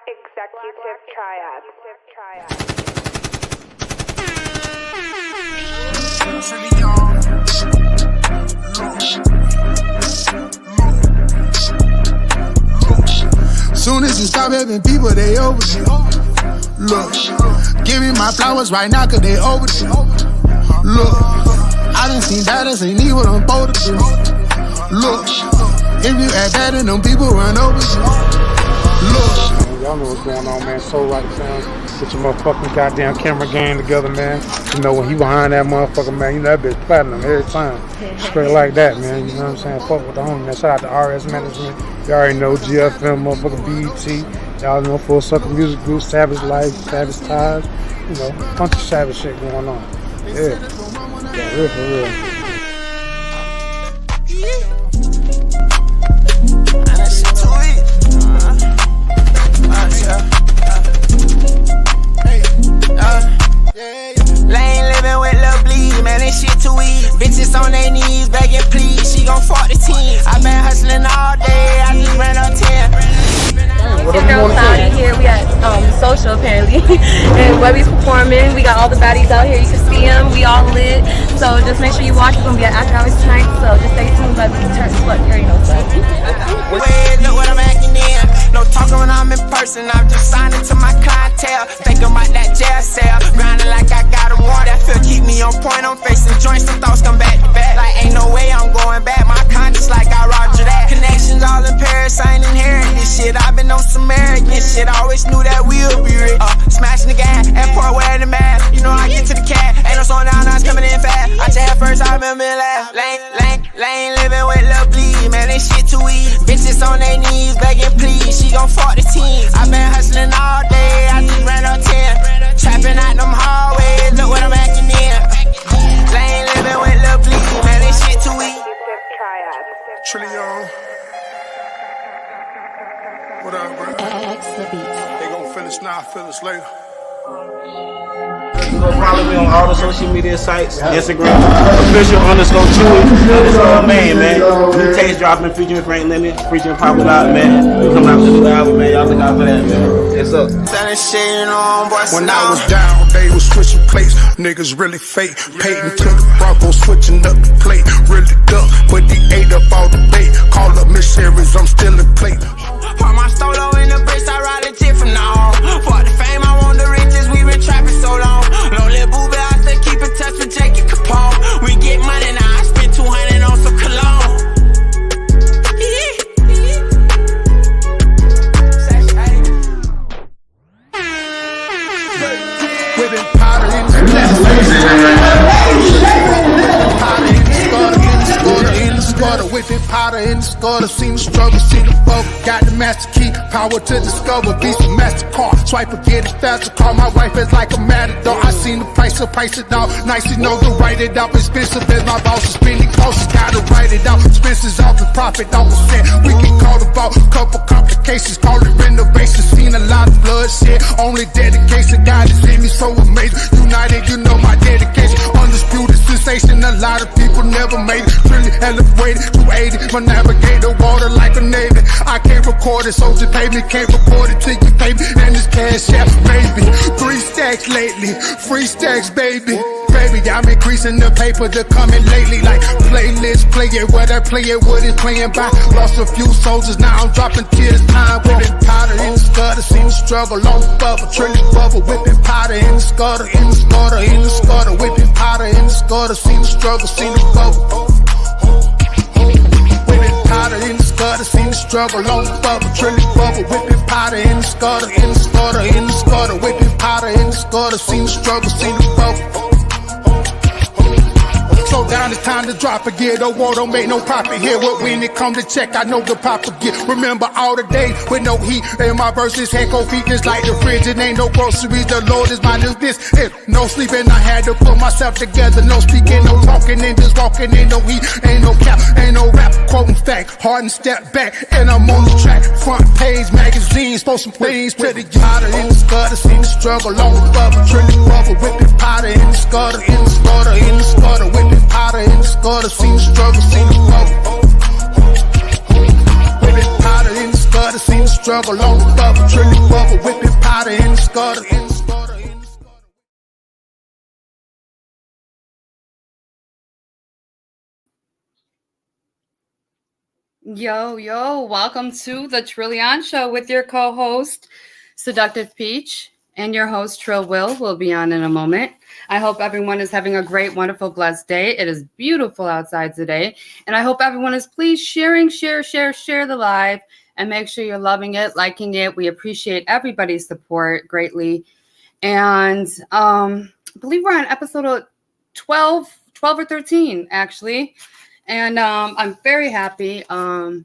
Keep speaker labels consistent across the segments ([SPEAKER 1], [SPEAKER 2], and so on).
[SPEAKER 1] Executive Triad.
[SPEAKER 2] Soon as you stop having people, they overdue. Look, give me my flowers right now, cause they overdue. Look, I done seen that, I ain't need what I'm supposed to do. Look, if you act bad, then them people run over you. Look.
[SPEAKER 3] Y'all know what's going on, man. Soul Rocket Sounds. Get your motherfucking goddamn camera game together, man. You know, when he behind that motherfucker, man, you know that bitch platinum every time. Straight like that, man. You know what I'm saying? Fuck with the homie, man. Shout out to RS Management. You already know GFM, motherfucking BET. Y'all know Full Circle Music Group, Savage Life, Savage Ties. You know, bunch of savage shit going on. Yeah. Yeah, real for real.
[SPEAKER 4] Lane living with Lil Bleed, man, this shit too easy. Bitches on their knees, begging please, she gon' fuck the team. I been hustling all day, I just ran on 10.
[SPEAKER 5] It's your girl Cloudy here. We at Social apparently, and Webby's performing. We got all the baddies out here. You can see them. We all lit. So just make sure you watch. It's gonna be at after hours tonight. So just stay tuned. But turn what you already know. So.
[SPEAKER 4] Wait, look what I'm acting in. No talking when I'm in person. I'm just signing to my clientele. Think about that jail cell. Grinding like I got a warrant. That feel keep me on point. I'm facing joints. Some thoughts come back to back. Like ain't no way I'm going back. My conscience like I Roger that. Connections all in Paris. I ain't inherit this shit. I've been on some arrogant shit. I always knew that we'll be rich. Smashing the gas. Airport wearing the mask. You know I get to the cat. Ain't no slowing down. Now it's coming in fast. I just had first. I remember it last. Lane living with Lil Bleed. Man, this shit too easy. Bitches on their knees begging please. She gon' fuck the team. I been hustling all day. I just ran on 10. Trapping out them hallways. Look what I'm acting in. Lane living with Lil Bleed. Man, this shit too easy.
[SPEAKER 2] Trillion. What up, bro? They gon' finish now, finish later.
[SPEAKER 6] You know, follow me on all the social media sites, Instagram, official_Chewy_man, man. New taste dropping, featuring Frank Lemon, featuring Pop It Out, man. We coming out with a new album, man. Y'all look out for that, man. It's up.
[SPEAKER 2] When I was down, they was switching plates. Niggas really fake. Peyton to the Broncos, switching up the plate. Really duck, but he ate up all the bait. Call up Miss Harris, I'm still in plate.
[SPEAKER 4] Put my stolo in the bricks, I ride legit from now on. For the fame, I want the riches, we been trapping so long. Lonely boo, but I still keep in touch with Jake and Capone. We get money now, I spend 200 on some cologne.
[SPEAKER 2] Whipping powder in the whipping powder in the scutter, seen the struggle, seen the bubble, got the master key, power to discover, Visa MasterCard, swipe or get it faster, call my wife is like a matador, I seen the price it out, nice to know to write it out, expensive as my boss is spending costs, gotta write it out, expenses off the profit, off percent, we can call the vault, couple complications, call it renovation, seen a lot of bloodshed, only dedication, God is in me, so amazing, united, you know my dedication, undisputed sensation, a lot of people never made it, really elevated, 280, my navigator, water like a navy, I can't record it, so just pay me, can't report it till you pay me, and this Cashapp, baby, 3 stacks lately, free stacks, baby. Baby, I'm increasing the paper, they're coming lately like playlist, play it where they play it, what it's playing by. Lost a few soldiers, now I'm dropping tears, time whipping powder in the scutter, seen the struggle on the bubble, trillion bubble, whipping powder in the scutter, in the scutter, in the scutter, whipping powder in the scutter, seen the struggle, seen the bubble. Whipping powder in the scutter, seen the struggle on the bubble, trillion bubble, whipping powder in the scutter, in the scutter, in the scutter, whipping powder in the scutter, seen the struggle, seen the bubble. Slow down, it's time to drop again. Don't war, don't make no profit here. But when it come to check, I know the pop again. Remember all the days with no heat and my verses had cold feet just like the fridge. It ain't no groceries, the Lord is my new this. If no sleeping, I had to put myself together. No speaking, no talking, and just walking. Ain't no heat, ain't no cap, ain't no rap. Quoting fact, hard and step back, and I'm on the track. Front page magazines, post some things to the powder in the scutter. Seen the struggle on the bubble, trillion bubble, whipping powder in the scutter, in the scutter, in the scutter, whipping powder in the scutter, seen the struggle, seen the bubble. Whipping powder in the scutter, seen the struggle on the bubble, trillion bubble,
[SPEAKER 1] Yo, welcome to the Trillion Show with your co-host, Seductive Peach, and your host, Trill will be on in a moment. I hope everyone is having a great, wonderful, blessed day. It is beautiful outside today, and I hope everyone is please share the live, and make sure you're loving it, liking it. We appreciate everybody's support greatly, and I believe we're on episode 12 or 13, actually. And I'm very happy. The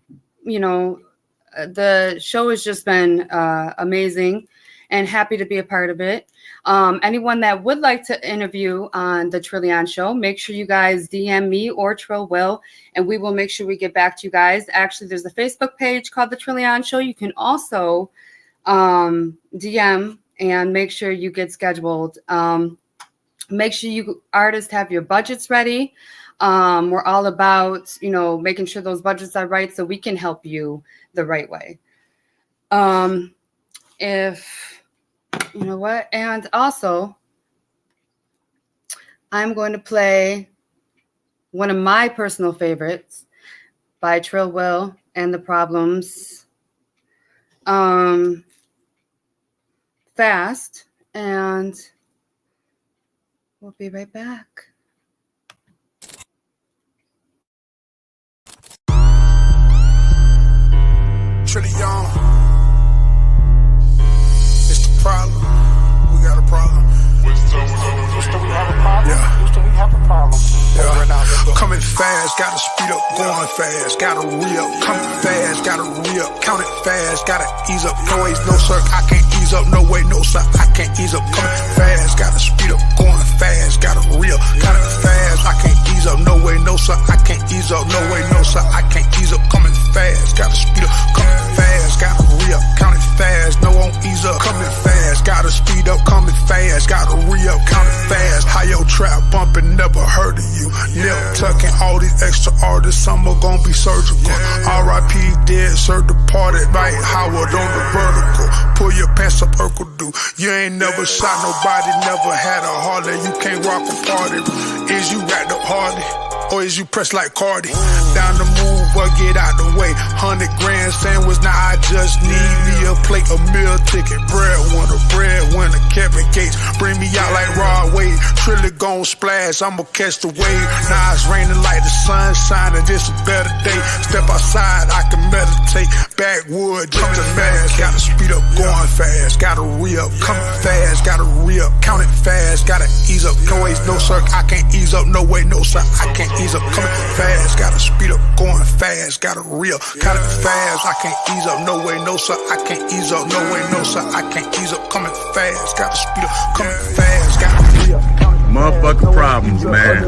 [SPEAKER 1] show has just been amazing, and happy to be a part of it. Anyone that would like to interview on the Trillion Show, make sure you guys DM me or Trill Will, and we will make sure we get back to you guys. Actually, there's a Facebook page called the Trillion Show. You can also DM and make sure you get scheduled. Make sure you artists have your budgets ready. We're all about, making sure those budgets are right so we can help you the right way. And also, I'm going to play one of my personal favorites by Trill Will and the Problems, fast, and we'll be right back.
[SPEAKER 2] Trillion. It's the problem. We got a problem. Houston, we have a problem. Yeah. Houston, we have a problem. Yeah. Coming fast, gotta speed up, going fast, gotta re-up. Coming fast, gotta re-up. Count it fast, gotta ease up. No ways, no sir, I can't ease up. No way, no sir, I can't ease up. Coming fast, gotta speed up, going fast, gotta re-up. Count it fast, I can't ease up. No way, no sir, I can't ease up. No way, no sir, I can't ease up. Coming fast, gotta speed up. Coming fast, gotta re-up. Count it fast, no won't ease up. Coming fast, gotta speed up. Coming fast, gotta re-up. Count it fast. How your trap bumping, never heard of you. Nip tucking all these extra artists, some are gonna be surgical. R.I.P. dead, sir departed, right? Howard on the vertical. Pull your pants up, Urkel do. You ain't never shot nobody, never had a Harley. You can't rock a party. Is you racked up Harley? Or is you pressed like Cardi? Down the move or get out the way. 100 grand sandwich, now I just need me a plate, a meal ticket. Breadwinner, Kevin Gates. Bring me out like Rod Wade. Trilly gon' splash, I'ma catch the wave. Now it's raining like the sun shining, this a better day. Step outside, I can meditate. Backwood, just a fast. Gotta speed up, going fast. Gotta re-up, coming fast. Gotta re-up, count it fast. Gotta ease up, no ways, no sir, I can't ease up. No way, no sir, I can't ease up. Coming fast, gotta speed up, going fast. Gotta re-up, count it fast. I can't ease up, no way, no sir, I can't ease up. No way, no sir, I can't ease up. Coming fast, gotta speed up, coming fast. Gotta re-up.
[SPEAKER 7] Motherfucking problems, man.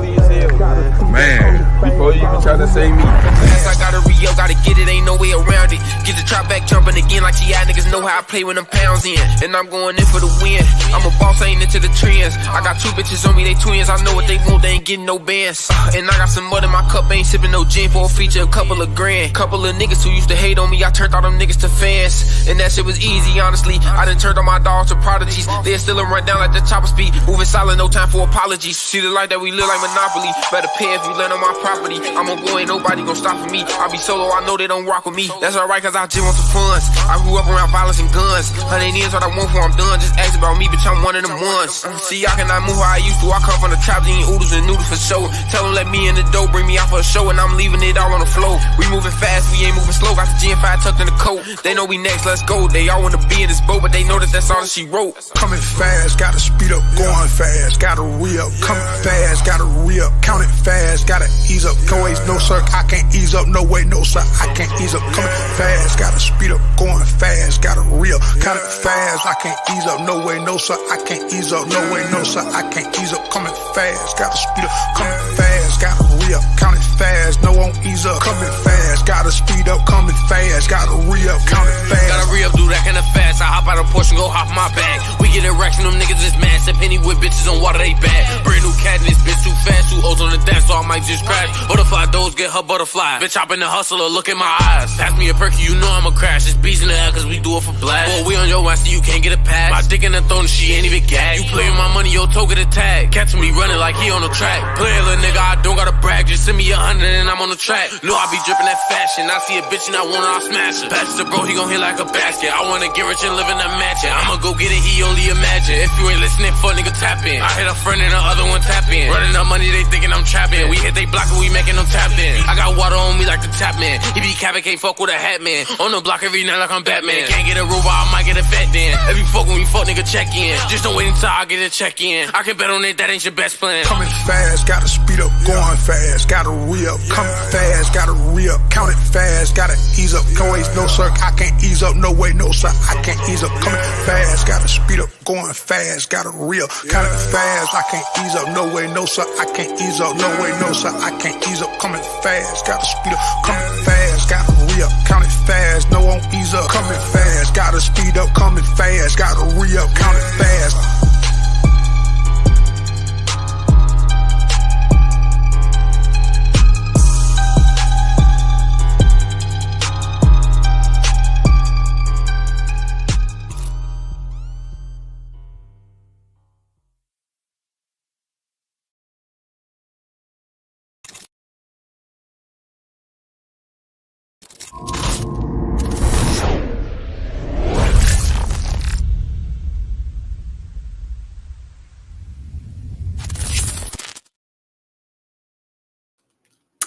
[SPEAKER 8] Before you even try to say me.
[SPEAKER 4] I gotta re-up, gotta get it, ain't no way around it. Get the trap back jumping again like GI niggas know how I play when them pounds in. And I'm going in for the win. I'm a boss, I ain't into the trends. I got two bitches on me, they twins. I know what they want, they ain't getting no bands. And I got some mud in my cup, ain't sipping no gin for a feature, a couple of grand. Couple of niggas who used to hate on me, I turned all them niggas to fans. And that shit was easy, honestly. I done turned all my dogs to prodigies. They still run down like the chopper speed. Moving solid, no time for apologies. See the life that we live like Monopoly. Better pay if you land on my property. I'm a boy, ain't nobody gon' stop for me. I be solo, I know they don't rock with me. That's alright, cause I just want some funds. I grew up around violence and guns. 100 years what I want for I'm done. Just ask about me, bitch, I'm one of them ones. See, I cannot move how I used to. I come from the trap, eating oodles and noodles for show. Tell them let me in the dough, bring me out for a show, and I'm leaving it all on the floor. We moving fast, we ain't moving slow. Got the G5 tucked in the coat. They know we next, let's go. They all wanna be in this boat, but they know that that's all that she wrote.
[SPEAKER 2] Coming fast, gotta speed up, going fast. Gotta re-up, coming fast, gotta re-up. Count it fast, gotta ease up. No ways, no sir, I can't ease up. No way, no sir, I can't ease up. Coming fast, gotta speed up, going fast. Gotta re-up, count it fast, I can't ease up. No way, no sir, I can't ease up. No way, no sir, I can't ease up. Coming fast, gotta speed up, coming fast. Gotta re-up, count it fast, no won't ease up. Coming fast, gotta speed up, coming fast. Gotta re-up, count it fast.
[SPEAKER 4] Gotta re-up, do that kinda fast. I hop out
[SPEAKER 8] out a portion, go hop my bag. We get erection, them niggas is mad. Set penny with bitches on water, they bad. Brand new cat in this bitch too fast. 2 O's on the dance, so I might just crash. Butterfly doors get her butterfly. Bitch, hop in the hustler, look in my eyes. Pass me a perky, you know I'ma crash. It's bees in the air, cause we do it for blast. Boy, we on your ass, so you can't get a pass. My dick in the throne, she ain't even gas. You playin' my money, your toe get a tag. Catch me running like he on the track. Play a little nigga, I don't gotta brag. Just send me 100 and I'm on the track. No, I be drippin' that fashion. I see a bitch and I want her, I smash her. Pass it to bro, he gon' hit like a basket. I wanna get rich and live in a mansion. I'ma go get it, he only imagine. If you ain't listening, fuck nigga tap in. I hit a friend and the other one tap in. Running up money, they thinking I'm trapping. We hit they block and we making them tap in. I got water on me like the tap man. He be capping, can't fuck with a hat man. On the block every night like I'm Batman. Can't get a robot, I might get a fat then. Every fuck when we fuck, nigga check in. Just don't wait until I get a check in. I can bet on it, that ain't your best plan.
[SPEAKER 2] Coming fast, gotta speed up, going fast, gotta re-up. Coming fast, gotta re-up, count it fast, gotta ease up. No ways, no sir, I can't ease up. No way, no sir, I can't ease up. Coming fast, gotta speed up, going fast, gotta re-up. Count it fast, I can't ease up. No way, no sir, I can't ease up. No way, no sir, I can't ease up. Coming fast, gotta speed up. Coming fast, gotta re-up. Count it fast, no won't ease up. Coming fast, gotta speed up. Coming fast, gotta re-up. Count it fast.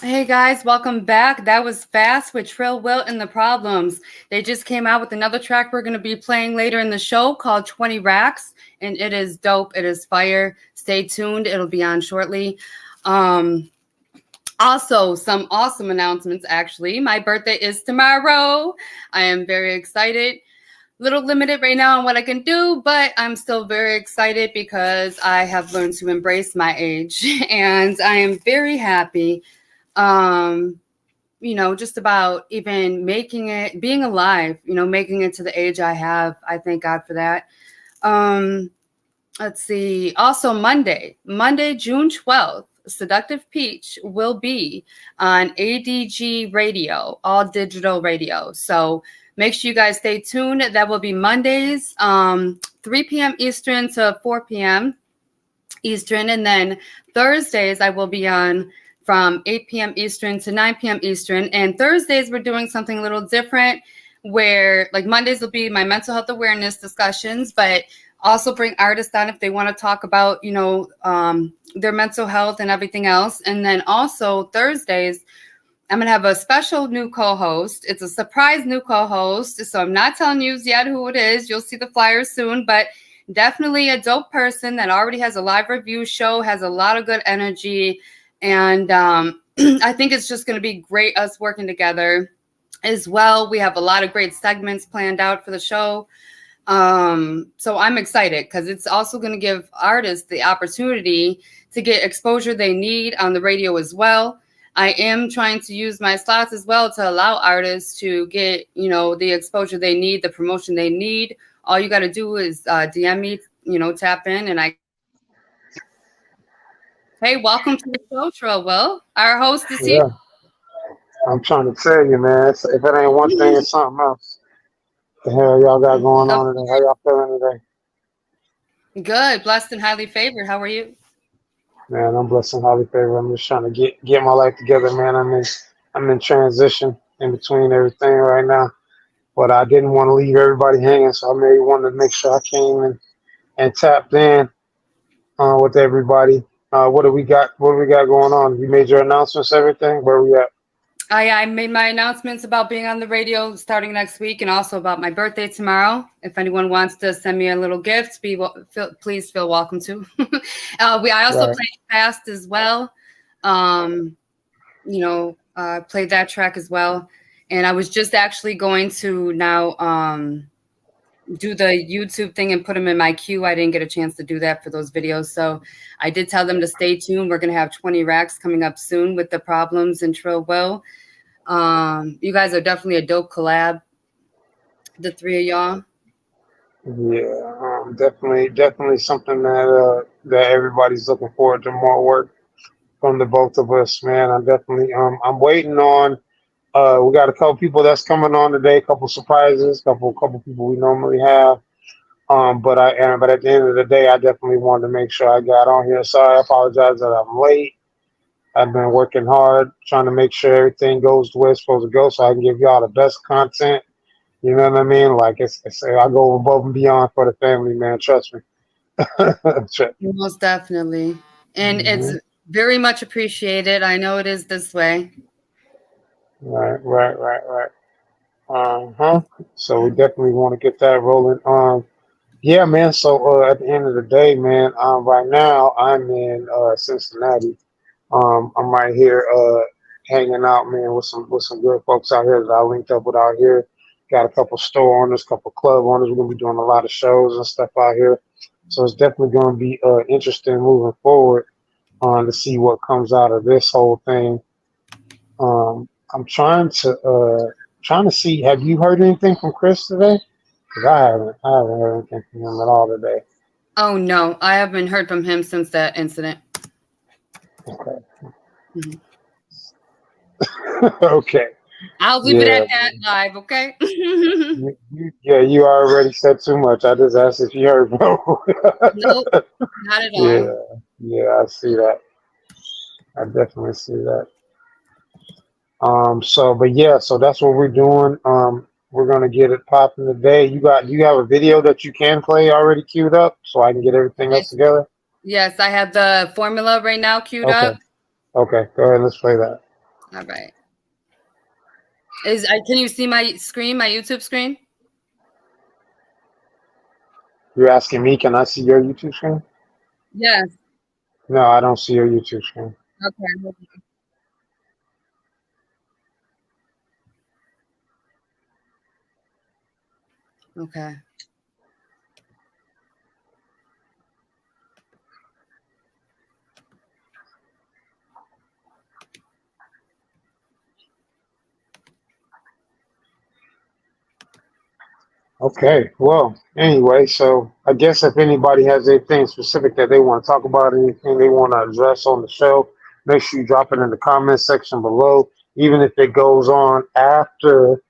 [SPEAKER 1] Hey guys, welcome back. That was Fast with Trill Will and the Problems. They just came out with another track we're going to be playing later in the show called 20 Racks, and it is dope. It is fire. Stay tuned. It'll be on shortly. Also, some awesome announcements, actually. My birthday is tomorrow. I am very excited. Little limited right now on what I can do, but I'm still very excited because I have learned to embrace my age, and I am very happy. Just about even making it, being alive, making it to the age I have. I thank God for that. Let's see. Also Monday, June 12th, Seductive Peach will be on ADG Radio, all digital radio. So make sure you guys stay tuned. That will be Mondays, 3 p.m. Eastern to 4 p.m. Eastern. And then Thursdays, I will be on from 8 p.m. Eastern to 9 p.m. Eastern. And Thursdays, we're doing something a little different where like Mondays will be my mental health awareness discussions, but also bring artists on if they want to talk about, their mental health and everything else. And then also Thursdays, I'm going to have a special new co-host. It's a surprise new co-host. So I'm not telling you yet who it is. You'll see the flyer soon, but definitely a dope person that already has a live review show, has a lot of good energy. And I think it's just going to be great us working together as well. We have a lot of great segments planned out for the show. So I'm excited because it's also going to give artists the opportunity to get exposure they need on the radio as well. I am trying to use my slots as well to allow artists to get, the exposure they need, the promotion they need. All you got to do is DM me, tap in, and Hey, welcome to the show, Trill Will. Our host is here.
[SPEAKER 3] Yeah, I'm trying to tell you, man. If it ain't one thing, it's something else. The hell y'all got going on today? How y'all feeling today?
[SPEAKER 1] Good, blessed and highly favored. How are you?
[SPEAKER 3] Man, I'm blessed and highly favored. I'm just trying to get my life together, man. I'm in transition in between everything right now. But I didn't want to leave everybody hanging, so I maybe wanted to make sure I came and tapped in with everybody. What do we got going on? You made your announcements, everything? Where we at?
[SPEAKER 1] I made my announcements about being on the radio starting next week and also about my birthday tomorrow. If anyone wants to send me a little gift, please feel welcome to. I also played Fast as well. Played that track as well. And I was just actually going to now do the YouTube thing and put them in my queue. I didn't get a chance to do that for those videos. So I did tell them to stay tuned. We're going to have 20 racks coming up soon with the Problems and Trill Will. You guys are definitely a dope collab, the three of y'all.
[SPEAKER 3] Yeah, definitely something that everybody's looking forward to more work from the both of us, man. I'm waiting on. We got a couple people that's coming on today, a couple surprises, couple people we normally have. But at the end of the day, I definitely wanted to make sure I got on here. Sorry, I apologize that I'm late. I've been working hard trying to make sure everything goes the way it's supposed to go, so I can give y'all the best content. You know what I mean? Like I go above and beyond for the family, man. Trust me.
[SPEAKER 1] Most definitely. And it's
[SPEAKER 3] Hmm.
[SPEAKER 1] very much appreciated. I know it is this way.
[SPEAKER 3] Right. Uh-huh. So we definitely want to get that rolling. Yeah, man. So at the end of the day, man, right now I'm in Cincinnati. I'm right here hanging out, man, with some good folks out here that I linked up with out here. Got a couple store owners, couple club owners. We're gonna be doing a lot of shows and stuff out here. So it's definitely gonna be interesting moving forward to see what comes out of this whole thing. I'm trying to see. Have you heard anything from Chris today? Because I haven't heard anything from him at all today.
[SPEAKER 1] Oh no, I haven't heard from him since that incident.
[SPEAKER 3] Okay.
[SPEAKER 1] Mhm.
[SPEAKER 3] Okay.
[SPEAKER 1] I'll leave it
[SPEAKER 3] Yeah.
[SPEAKER 1] at that live, okay?
[SPEAKER 3] You already said too much. I just asked if you heard, bro.
[SPEAKER 1] Nope, not at all.
[SPEAKER 3] Yeah, I see that. I definitely see that. So that's what we're doing. We're gonna get it popping today. You have a video that you can play already queued up, so I can get everything else together.
[SPEAKER 1] Yes, I have the formula right now queued
[SPEAKER 3] Okay.
[SPEAKER 1] up.
[SPEAKER 3] Okay. Go ahead. Let's play that.
[SPEAKER 1] All right. Can you see my screen, my YouTube screen?
[SPEAKER 3] You're asking me, can I see your YouTube screen?
[SPEAKER 1] Yes.
[SPEAKER 3] No, I don't see your YouTube screen.
[SPEAKER 1] Okay. Okay.
[SPEAKER 3] Okay, well, anyway, so I guess if anybody has anything specific that they want to talk about, anything they want to address on the show, make sure you drop it in the comment section below. Even if it goes on after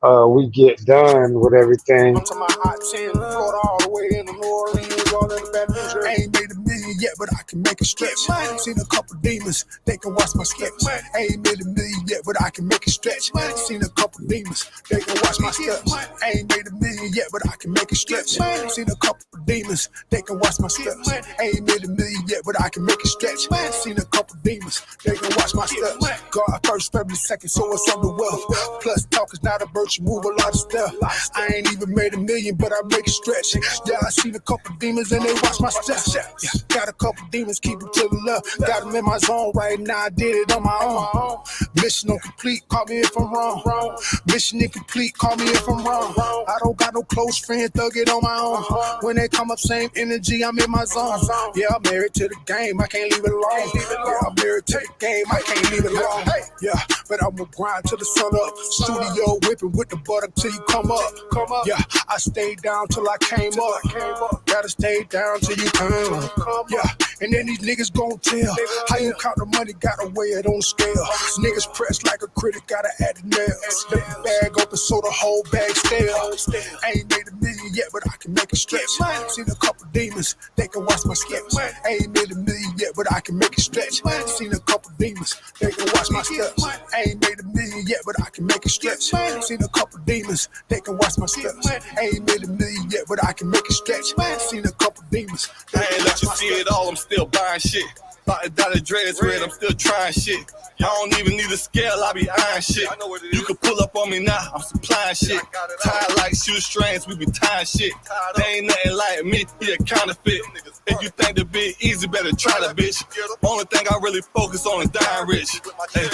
[SPEAKER 3] we get done with everything.
[SPEAKER 2] I'm to my hot 10, Florida all the way in the New Orleans, all in the Baton Rouge. I ain't made a million yet, but I can make a stretch. Seen a couple demons, they can watch my steps. I ain't made a million yet, but I can make a stretch. Seen a couple demons, they can watch my steps. I ain't made a million yet, but I can make a stretch. Seen a couple demons, they can watch my steps. I ain't made a million yet, but I can make a stretch. Seen a couple demons, they can watch my steps. God first, family second, so it's on the wealth. Plus talk is not a virtue, move a lot of stuff. I ain't even made a million, but I make it stretch. Yeah, I seen a couple demons and they watch my steps. Yeah, got a couple demons, keep it to the left. Got them in my zone right now, I did it on my own. Mission incomplete, call me if I'm wrong. Mission incomplete, call me if I'm wrong. I don't got no close friend, thug it on my own. When they come up, same energy, I'm in my zone. Yeah, I'm married to the game, I can't leave it alone. Yeah, I'm married to the game, I can't leave it alone. Yeah, but I'm gonna grind till the sun up. Studio whipping with the butter till you come up. Yeah, I stayed down till I came up. Gotta stay down till you come up. Yeah, and then these niggas gon' tell how you count the money, gotta weigh it on the scale. Niggas pressed like a critic, gotta add the nails. Let the bag open so the whole bag stale. I ain't made a million yet, but I can make it stretch. Seen a couple demons, they can watch my steps. I ain't made a million yet, but I can make it stretch. Seen a couple demons, they can watch my steps. I ain't made a million yet, but I can make it stretch. Seen a couple demons, they can watch my steps. I ain't made a million yet, but I can make it stretch. Seen a couple demons.
[SPEAKER 9] I ain't let you see it all, I'm still buying shit. Thought it dotted dreads red, I'm still trying shit. I don't even need a scale, I be eyeing shit. You can pull up on me now, I'm supplying shit. Tied like shoestrings, we be tying shit. They ain't nothing like me, he a counterfeit. If you think the bit easy, better try the bitch. Only thing I really focus on is dying rich. Hey,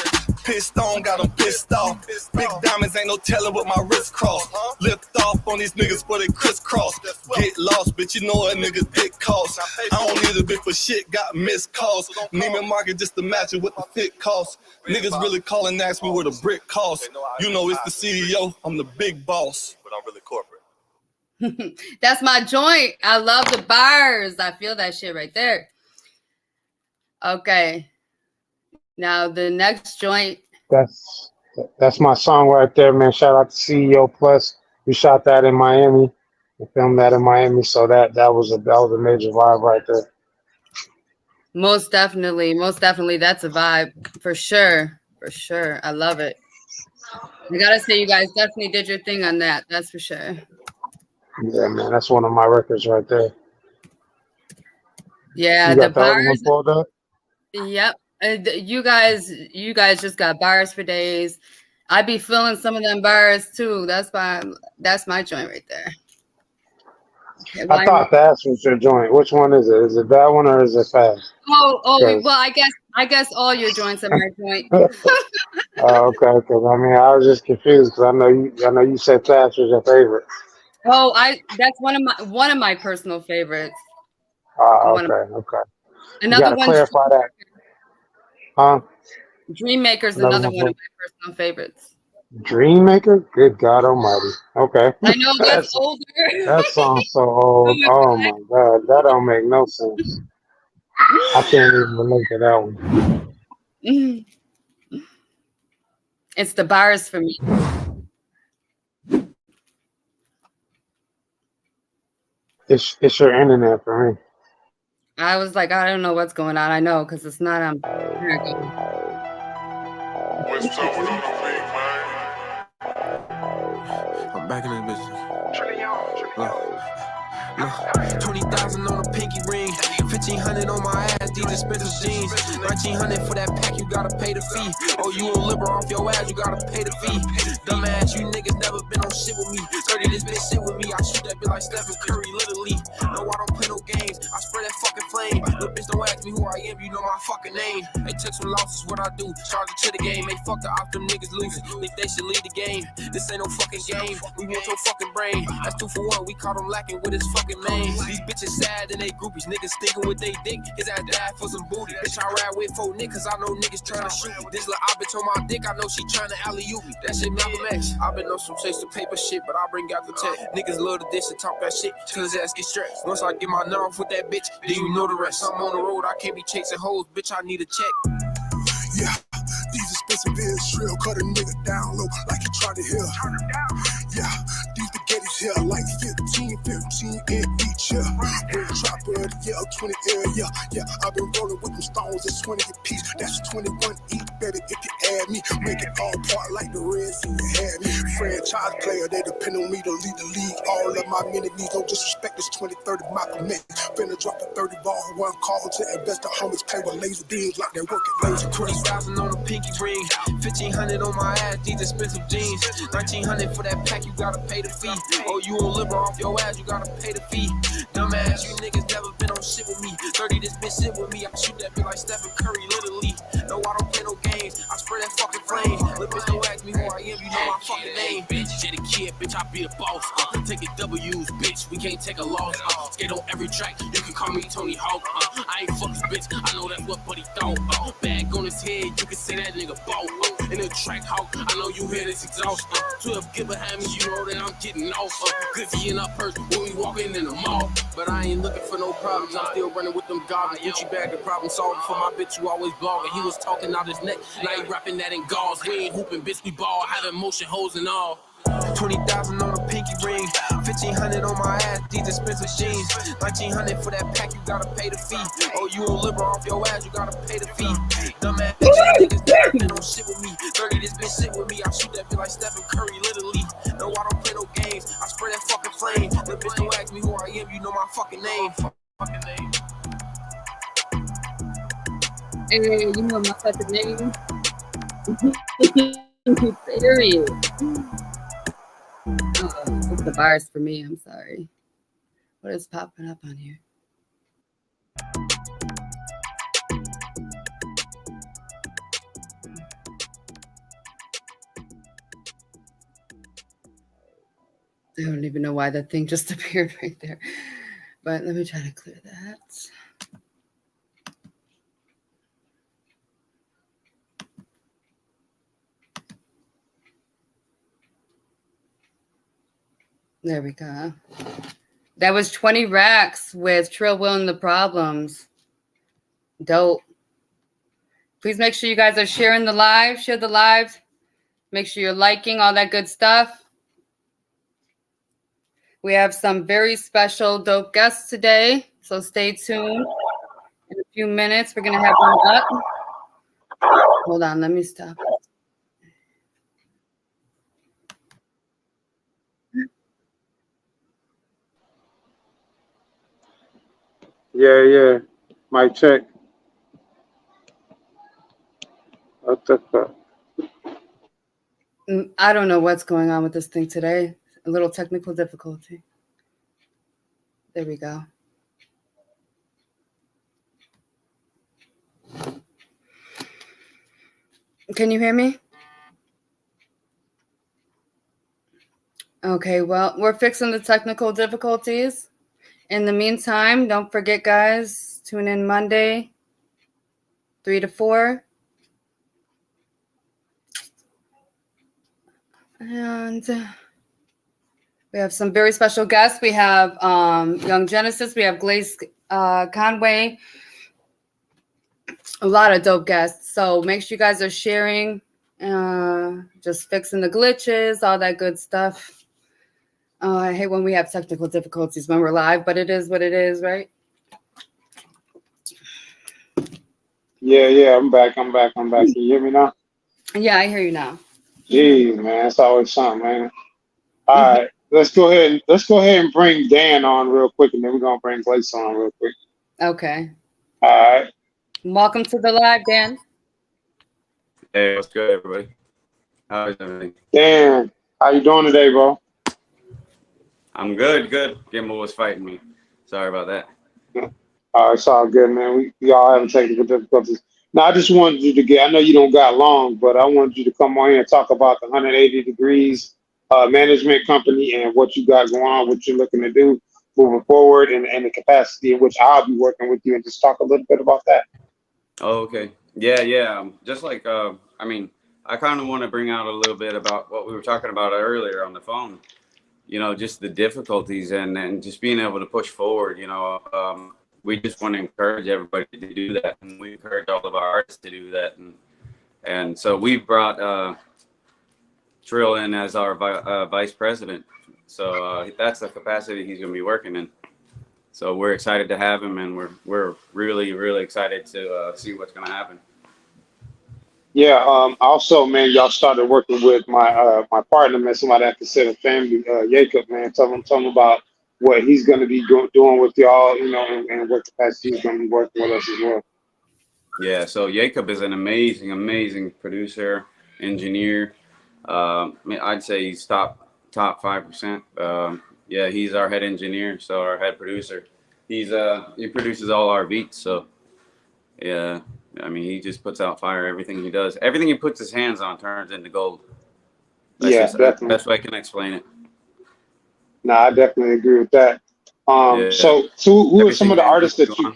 [SPEAKER 9] pissed on, got them pissed off. Big diamonds, ain't no telling what my wrist cross. Lift off on these niggas for they crisscross. Get lost, bitch, you know a nigga dick cost. I don't need a bit for shit, got missed calls. Neiman Market just to match it with the fit cost. Niggas really call and ask me where the brick cost. You know it's the CEO, I'm the big boss. But I'm really corporate.
[SPEAKER 1] That's my joint. I love the bars. I feel that shit right there. Okay. Now the next joint.
[SPEAKER 3] That's my song right there, man. Shout out to CEO Plus. We shot that in Miami. We filmed that in Miami, so that was a major vibe right there.
[SPEAKER 1] Most definitely. That's a vibe for sure. For sure. I love it. I gotta say, you guys definitely did your thing on that. That's for sure.
[SPEAKER 3] Yeah, man, that's one of my records right there.
[SPEAKER 1] Yeah,
[SPEAKER 3] You
[SPEAKER 1] the
[SPEAKER 3] got the other one
[SPEAKER 1] bars.
[SPEAKER 3] pulled up?
[SPEAKER 1] Yep. You guys just got bars for days. I be feeling some of them bars too. That's my joint right there. Okay,
[SPEAKER 3] I thought Fast was your joint. Which one is it? Is it that one or is it Fast?
[SPEAKER 1] Oh, well, I guess all your joints are my joint.
[SPEAKER 3] Okay. Because I mean, I was just confused because I know you said Fast was your favorite.
[SPEAKER 1] Oh, that's one of my personal favorites.
[SPEAKER 3] Okay. You
[SPEAKER 1] Another
[SPEAKER 3] gotta
[SPEAKER 1] one,
[SPEAKER 3] clarify that, huh?
[SPEAKER 1] Dreammaker's
[SPEAKER 3] Another
[SPEAKER 1] another one
[SPEAKER 3] one.
[SPEAKER 1] of my personal favorites.
[SPEAKER 3] Dreammaker? Good God Almighty. Okay.
[SPEAKER 1] I know that's older.
[SPEAKER 3] That song's so
[SPEAKER 1] Oh
[SPEAKER 3] old.
[SPEAKER 1] my
[SPEAKER 3] Oh my God, that don't make no sense. I can't even relate to that one.
[SPEAKER 1] God. It's the bars for me.
[SPEAKER 3] It's your internet for me.
[SPEAKER 1] I was like, I don't know what's going on. I know because it's not on. Here it goes.
[SPEAKER 8] I'm back in this bitch. 20,000 on a pinky ring, 1,500 on my ass, these expensive jeans, 1,900 for that pack, you gotta pay the fee. Oh, you on liver off your ass, you gotta pay the fee. Dumbass, you niggas never been on shit with me. 30 this bitch sit with me, I shoot that bitch like Stephen Curry, literally. No, I don't play no games, I spread that fucking flame. Little bitch don't ask me who I am, you know my fucking name. They took some losses, what I do, charge it to the game. They fuck the off, them niggas losing, think they should lead the game. This ain't no fucking game, we want your fucking brain. That's 2 for 1, we caught him lacking with his fucking name. These bitches sad and they groupies, niggas sticking with they dick. His ass died for some booty. Bitch, I ride with 4 niggas, I know niggas tryna shoot me. This little bitch on my dick, I know she tryna alley-oop me. That shit Malcolm X. I been on some chase to paper shit, but I bring out the tech. Niggas love to dish and talk that shit till his ass get stressed. Once I get my nut off with that bitch, then you know the rest. I'm on the road, I can't be chasing hoes, bitch, I need a check.
[SPEAKER 2] Yeah, these expensive bills shrill, cut a nigga down low like he tried to heal. Yeah, these spaghetti's here like 15 in each year. One chopper of the year, 20 area. Yeah, I've been rolling with them stones, it's 20 a piece. That's 21 each, better if you add me. Make it all part like the Reds and you had me. Franchise player, they depend on me to lead the league. All of my mini-me's, no disrespect, it's 2030 Malcolm X. Finna drop a 30 ball, one call to invest the homies, play with laser beams like they work at laser.
[SPEAKER 8] 20,000 on a pinky ring, 1,500 on my ass, these expensive jeans, 1,900 for that pack, you gotta pay the fee. Oh, you on liver off your ass, you gotta pay the fee. Dumbass, you niggas never been on shit with me. 30 this bitch sit with me, I shoot that bitch like Stephen Curry, literally. No, I don't play no games, I spread that fucking flame. Little bitch don't ask me who I am, you know my fucking name. Bitch, J the kid, bitch, I be the boss. Taking W's, bitch, we can't take a loss. Skate on every track, you can call me Tony Hawk. I ain't fuck this bitch, I know that's what buddy thought. Bag on his head, you can say that nigga ball. In the track hawk, I know you hear this exhaust. 12 get behind me, you know that I'm getting off. Glizzy in our purse when we walking in the mall. But I ain't looking for no problems, I'm still running with them goggles. Gucci bag the problem solving for my bitch who always blogging. He was talking out his neck, now he rapping that in gauze. We ain't hooping, bitch, we ball, having motion holes and all. 20,000 on a pinky ring, 1,500 on my ass, these expensive jeans, 1,900 for that pack, you gotta pay the fee. Oh, you on liver off your ass, you gotta pay the fee. Dumbass niggas never been on shit with me. 30 this bitch sit with me, I shoot that bitch like Stephen Curry, literally. No, I don't play no games, I spread that fucking flame. Little bitch don't ask me who I am, you know my fucking name.
[SPEAKER 1] Hey, you know my fucking name. Period. It's the bars for me. I'm sorry. What is popping up on here? I don't even know why that thing just appeared right there. But let me try to clear that. There we go. That was 20 racks with Trill Will and the Problems. Dope. Please make sure you guys are sharing the live. Share the live. Make sure you're liking all that good stuff. We have some very special dope guests today, so stay tuned. In a few minutes, we're going to have one up. Hold on, let me stop.
[SPEAKER 3] Yeah. Mic check.
[SPEAKER 1] I don't know what's going on with this thing today. A little technical difficulty. There we go. Can you hear me? Okay, well, we're fixing the technical difficulties. In the meantime, don't forget, guys, tune in Monday, 3 to 4. And we have some very special guests. We have Young Genesis. We have Glaze Conway. A lot of dope guests. So make sure you guys are sharing, just fixing the glitches, all that good stuff. I hate when we have technical difficulties when we're live, but it is what it is, right?
[SPEAKER 3] Yeah, I'm back. Can you hear me now?
[SPEAKER 1] Yeah, I hear you now.
[SPEAKER 3] Jeez, man, it's always something, man. All right, let's go ahead and bring Dan on real quick, and then we're gonna bring Glace on real quick.
[SPEAKER 1] Okay.
[SPEAKER 3] All right.
[SPEAKER 1] Welcome to the live, Dan.
[SPEAKER 10] Hey, what's good, everybody? How's everything?
[SPEAKER 3] Dan, how you doing today, bro?
[SPEAKER 10] I'm good. Gimbal was fighting me. Sorry about that.
[SPEAKER 3] It's all good, man. We all having technical difficulties. Now, I just wanted you to I know you don't got long, but I wanted you to come on here and talk about the 180 Degrees management company and what you got going on, what you're looking to do moving forward, and the capacity in which I'll be working with you, and just talk a little bit about that.
[SPEAKER 10] Oh, okay. Yeah. Just like, I kind of want to bring out a little bit about what we were talking about earlier on the phone. You know, just the difficulties and just being able to push forward. You know, we just want to encourage everybody to do that, and we encourage all of our artists to do that. And so we brought Trill in as our vice president. So that's the capacity he's going to be working in. So we're excited to have him, and we're really, really excited to see what's going to happen.
[SPEAKER 3] Yeah. Also, man, y'all started working with my my partner, man, somebody I consider family, Jacob, man. Tell him about what he's going to be doing with y'all, you know, and what capacity he's going to be working with us as well.
[SPEAKER 10] Yeah. So Jacob is an amazing producer, engineer. I'd say he's top 5%. Yeah, he's our head engineer, so our head producer. He produces all our beats. So yeah. I mean, he just puts out fire. Everything he does, everything he puts his hands on turns into gold. That's
[SPEAKER 3] Definitely.
[SPEAKER 10] Best way I can explain it.
[SPEAKER 3] No, I definitely agree with that. So who are some of the artists that you?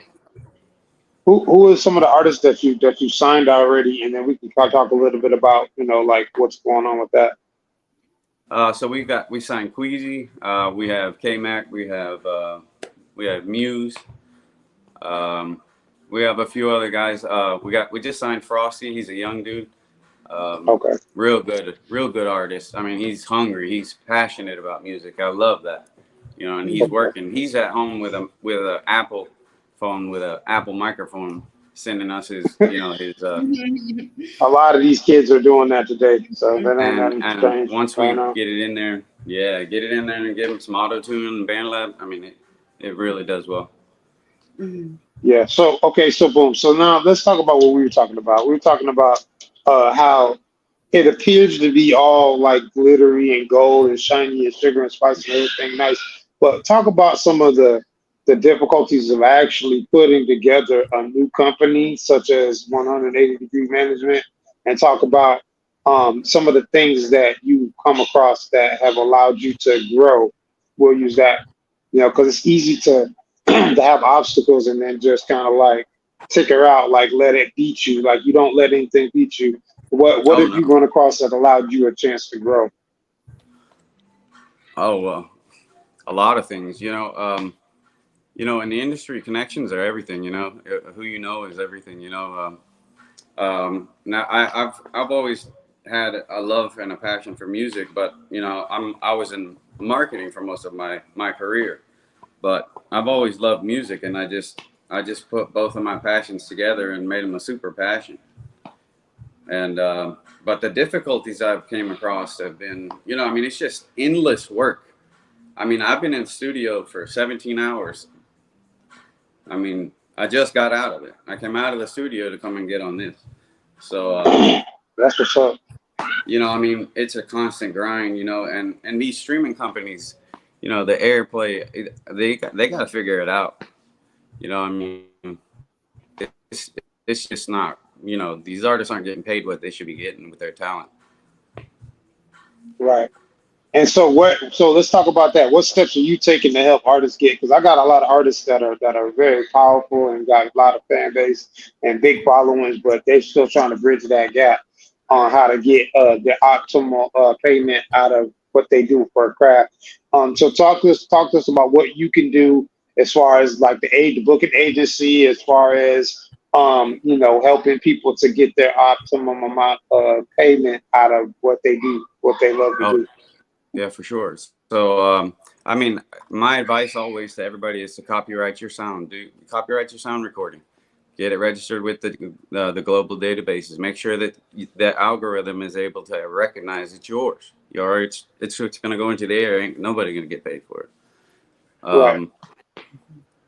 [SPEAKER 3] Who are some of the artists that you signed already, and then we can talk a little bit about, you know, like what's going on with that.
[SPEAKER 10] So we signed Queasy. We have K-Mac. We have Muse. We have a few other guys. We just signed Frosty. He's a young dude.
[SPEAKER 3] Okay.
[SPEAKER 10] Real good artist. I mean, he's hungry. He's passionate about music. I love that. You know, and he's working. He's at home with an Apple phone with an Apple microphone, sending us his.
[SPEAKER 3] A lot of these kids are doing that today, so that ain't nothing strange.
[SPEAKER 10] And once we get it in there, and give him some auto tune and BandLab. I mean, it really does well.
[SPEAKER 1] Mm-hmm.
[SPEAKER 3] Yeah. So boom. So now let's talk about what we were talking about. We were talking about how it appears to be all like glittery and gold and shiny and sugar and spice and everything nice. But talk about some of the difficulties of actually putting together a new company such as 180 Degree Management, and talk about some of the things that you come across that have allowed you to grow. We'll use that, you know, because it's easy to have obstacles and then just kind of like ticker out, like let it beat you. Like you don't let anything beat you. What have you run across that allowed you a chance to grow?
[SPEAKER 10] Oh, well, a lot of things. In the industry, connections are everything. Who you know is everything. Now I've always had a love and a passion for music, but I was in marketing for most of my career, but I've always loved music, and I just put both of my passions together and made them a super passion. And but the difficulties I've came across have been, it's just endless work. I've been in the studio for 17 hours. I just got out of it. I came out of the studio to come and get on this. So
[SPEAKER 3] that's what's up.
[SPEAKER 10] It's a constant grind, and these streaming companies, the airplay, they got to figure it out. It's just not, these artists aren't getting paid what they should be getting with their talent.
[SPEAKER 3] Right. And so let's talk about that. What steps are you taking to help artists get? Because I got a lot of artists that are very powerful and got a lot of fan base and big followings, but they're still trying to bridge that gap on how to get the optimal payment out of what they do for a craft. So talk to us about what you can do as far as like the booking agency, as far as helping people to get their optimum amount of payment out of what they do, what they love to do.
[SPEAKER 10] Yeah, for sure. So, my advice always to everybody is to copyright your sound. Copyright your sound recording. Get it registered with the global databases. Make sure that that algorithm is able to recognize it's yours. It's going to go into the air. Ain't nobody going to get paid for it.
[SPEAKER 3] Right.